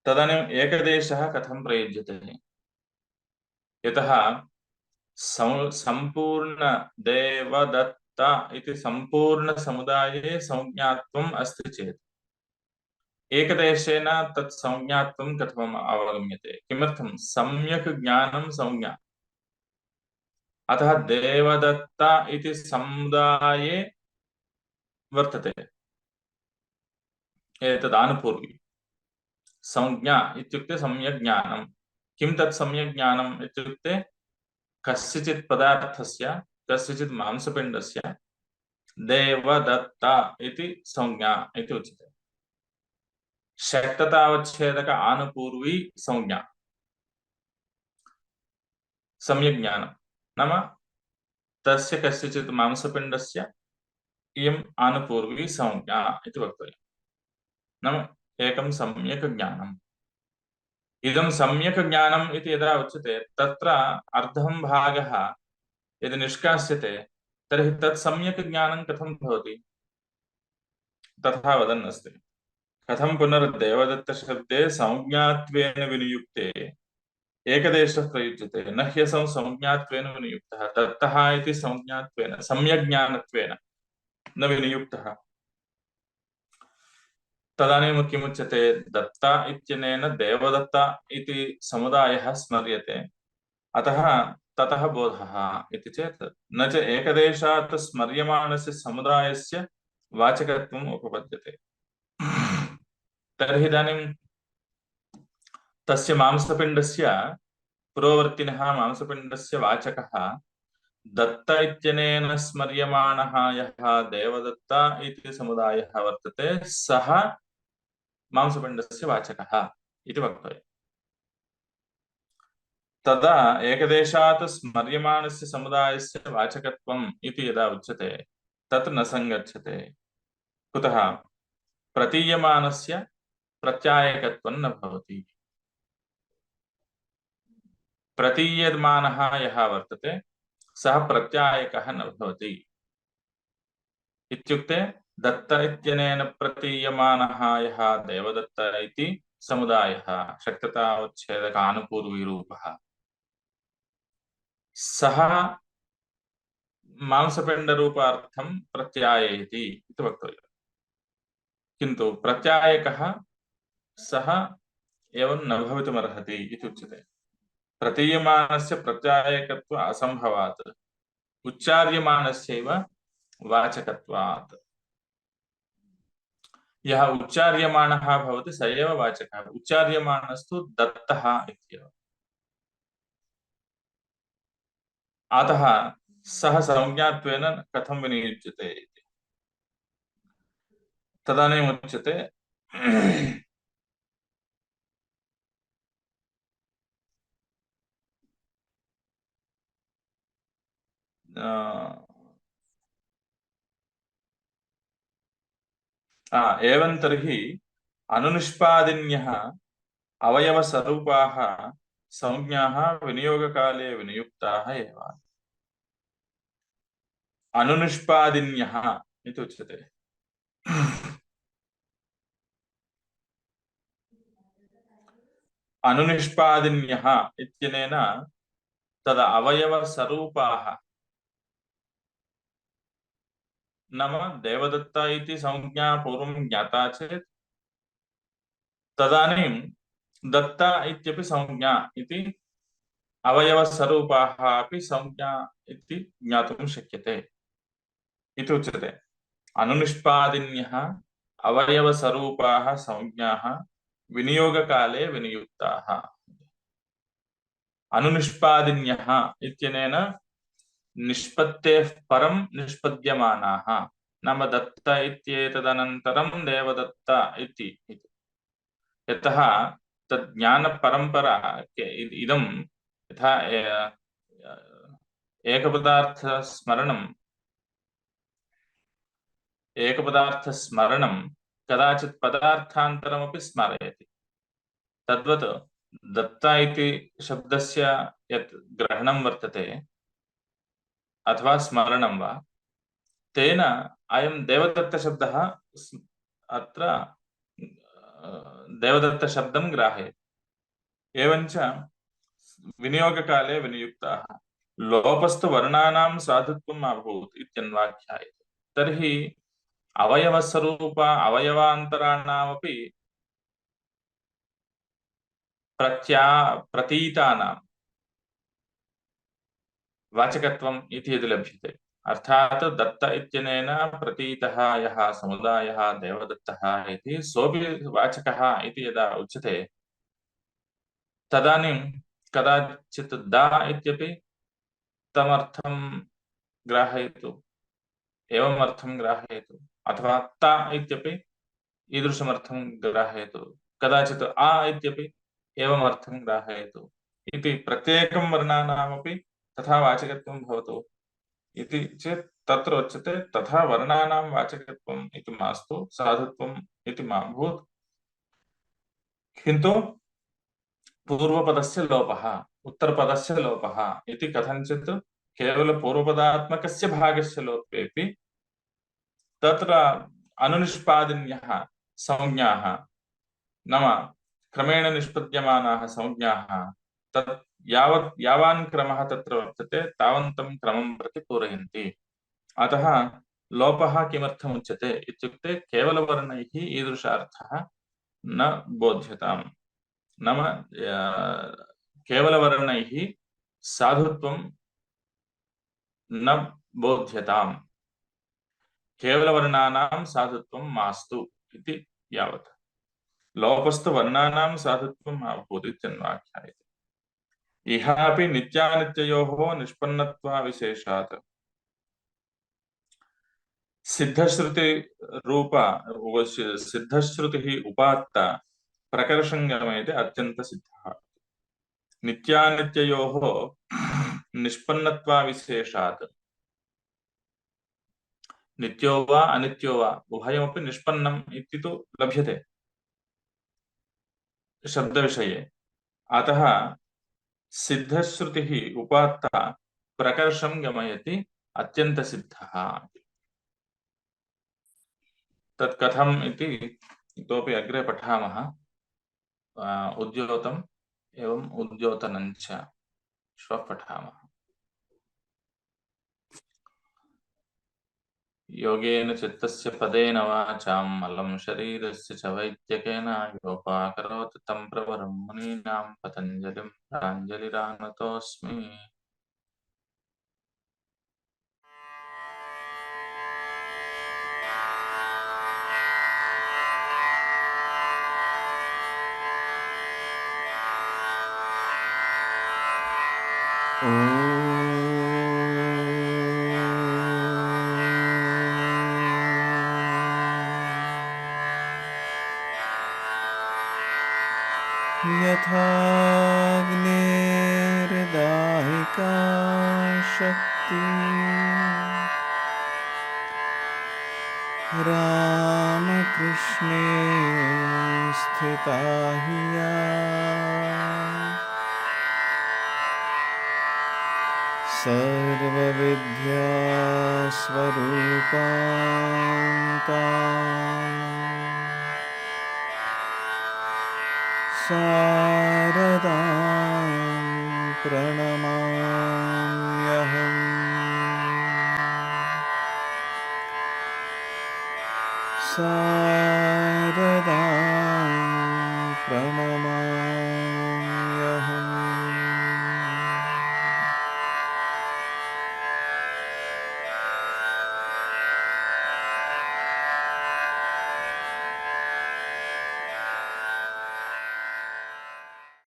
[SPEAKER 2] तदानीम् एकदेशः कथं प्रयुज्यते यतः संपूर्ण देवदत्त इति संपूर्ण समुदाये संज्ञात्वम् अस्ति चेत् एकदेशेन तत् संज्ञात्वं कथम् अवगम्यते किमर्थं सम्यक् ज्ञानं संज्ञा अतः देवदत्त इति समुदाये वर्तते एतदानुपूर्वी संज्ञा इत्युक्ते सम्यक् ज्ञानं किं तत् सम्यक् ज्ञानम् इत्युक्ते कस्यचित् पदार्थस्य कस्यचित् मांसपिण्डस्य देवदत्त इति संज्ञा इति उच्यते शक्ततावच्छेदक आनुपूर्वी संज्ञा सम्यक् ज्ञानं नाम तस्य कस्यचित् मांसपिण्डस्य इयम् आनुपूर्वी संज्ञा इति वक्तव्यम् नाम एकं सम्यक् ज्ञानम् इदं सम्यक् ज्ञानम् इति यदा उच्यते तत्र अर्धं भागः यदि निष्कास्यते तर्हि तत् सम्यक् ज्ञानं कथं भवति तथा वदन् अस्ति कथं पुनर्देवदत्तशब्दे संज्ञात्वेन विनियुक्ते एकदेशः प्रयुज्यते न ह्यसौ संज्ञात्वेन विनियुक्तः दत्तः इति संज्ञात्वेन सम्यक् ज्ञानत्वेन न विनियुक्तः तदानीं किमुच्यते दत्त इत्यनेन देवदत्त इति समुदायः स्मर्यते अतः ततः बोधः इति चेत् न च एकदेशात् स्मर्यमाणस्य समुदायस्य वाचकत्वम् उपपद्यते तर्हि इदानीं तस्य मांसपिण्डस्य पुरोवर्तिनः मांसपिण्डस्य वाचकः दत्त इत्यनेन स्मर्यमाणः यः देवदत्त इति समुदायः वर्तते सः मांसपिण्डस्य वाचकः इति वक्तव्यम् तदा एकदेशात् स्मर्यमाणस्य समुदायस्य वाचकत्वम् इति यदा उच्यते तत् न सङ्गच्छते कुतः प्रतीयमानस्य प्रत्यायकत्वं न भवति प्रतीयमानः यः वर्तते सः प्रत्यायकः न भवति इत्युक्ते दत्त इत्यनेन प्रतीयमानः यः देवदत्त इति समुदायः शक्ततावच्छेदकानुपूर्वीरूपः सः मांसपिण्डरूपार्थं प्रत्याययति इति वक्तव्यम् किन्तु प्रत्यायकः सः एवं न भवितुमर्हति इति उच्यते प्रतीयमानस्य प्रत्यायकत्व असम्भवात् उच्चार्यमाणस्यैव वाचकत्वात् यः उच्चार्यमाणः भवति स एव वाचकः उच्चार्यमाणस्तु दत्तः इत्येव अतः सः संज्ञात्वेन कथं विनियुज्यते इति तदानीम् उच्यते एवं तर्हि अनुनिष्पादिन्यः अवयवस्वरूपाः संज्ञाः विनियोगकाले विनियुक्ताः एव अनुनिष्पादिन्यः इति उच्यते अनुनिष्पादिन्यः इत्यनेन तद अवयवस्वरूपाः नाम देवदत्त इति संज्ञा पूर्वं ज्ञाता चेत् तदानीं दत्ता इत्यपि संज्ञा इति अवयवस्वरूपाः अपि संज्ञा इति ज्ञातुं शक्यते इति उच्यते। अनुनिष्पादिन्यः अवयवस्वरूपाः संज्ञाः विनियोगकाले विनियुक्ताः। अनुनिष्पादिन्यः इत्यनेन निष्पत्तेः परं निष्पद्यमानाः, नाम दत्त इत्येतदनन्तरं देवदत्त इति। यतः तद् ज्ञानपरम्परा इदं यथा एकपदार्थस्मरणं कदाचित् पदार्थान्तरमपि स्मारयति। तद्वत् दत्ता इति शब्दस्य यत् ग्रहणं वर्तते अथवा स्मरणं वा, तेन अयं देवदत्तशब्दः अत्र देवदत्तशब्दं ग्राहयति। एवञ्च विनियोगकाले विनियुक्ताः। लोपस्तु वर्णानां साधुत्वम् अभूत् इत्यन्वाख्यायते। तर्हि अवयवस्वरूप अवयवान्तराणामपि प्रतीतानां वाचकत्वम् इति यदि लभ्यते, अर्थात् दत्त इत्यनेन प्रतीतः यः समुदायः देवदत्तः इति सोऽपि वाचकः इति यदा उच्यते, तदानीं कदाचित् दा इत्यपि तमर्थं ग्राहयतु, एवम् अर्थं ग्राहयतु, अथवा ता इत्यपि ईदृशमर्थं ग्राहयतु, कदाचित् आ इत्यपि एवम् अर्थं ग्राहयतु इति प्रत्येकं वर्णानामपि तथा वाचकत्वं भवतु इति चेत् तत्र उच्यते तथा वर्णानां वाचकत्वम् इति मास्तु, साधुत्वम् इति मा भूत्, किन्तु पूर्वपदस्य लोपः उत्तरपदस्य लोपः इति कथञ्चित् केवलपूर्वपदात्मकस्य भागस्य लोपेऽपि तत्र अनुनिष्पादिन्यः संज्ञाः, नाम क्रमेण निष्पद्यमानाः संज्ञाः, तत् यावान् क्रमः तत्र वर्तते तावन्तं क्रमं प्रति पूरयन्ति। अतः लोपः किमर्थम् उच्यते इत्युक्ते केवलवर्णैः ईदृशार्थः न बोध्यताम्, नाम केवलवर्णैः साधुत्वं न बोध्यताम्, केवलवर्णानां साधुत्वं मास्तु इति यावत्। लोपस्तु वर्णानां साधुत्वम् अभूत् इत्यन्वाख्यायते। इह अपि नित्यानित्ययोः निष्पन्नत्वाविशेषात् सिद्धश्रुतिः उपात्त प्रकर्षं गमयते अत्यन्तसिद्धः। नित्यानित्ययोः निष्पन्नत्वाविशेषात्, नित्यो वा अनित्यो वा उभयमपि निष्पन्नम् इति तु लभ्यते शब्दविषये। अतः सिद्धश्रुतिः उपात्त प्रकर्षं गमयति अत्यन्तसिद्धः। तत् कथम् इति इतोपि अग्रे पठामः। उद्योतम् एवम् उद्योतनञ्च श्वः पठामः। योगेन चित्तस्य पदेन वाचाम् अलं शरीरस्य च वैद्यकेन योपाकरोत् तं प्रवरं मुनीनां पतञ्जलिं प्राञ्जलिरानतोऽस्मि।
[SPEAKER 1] यथाग्निर्दाहिका शक्ति रामकृष्णे स्थिता हि या सर्वविद्यास्वरूपां तां शारदां प्रणमाम्यहम्। शारदां प्रणमाम्यहम्।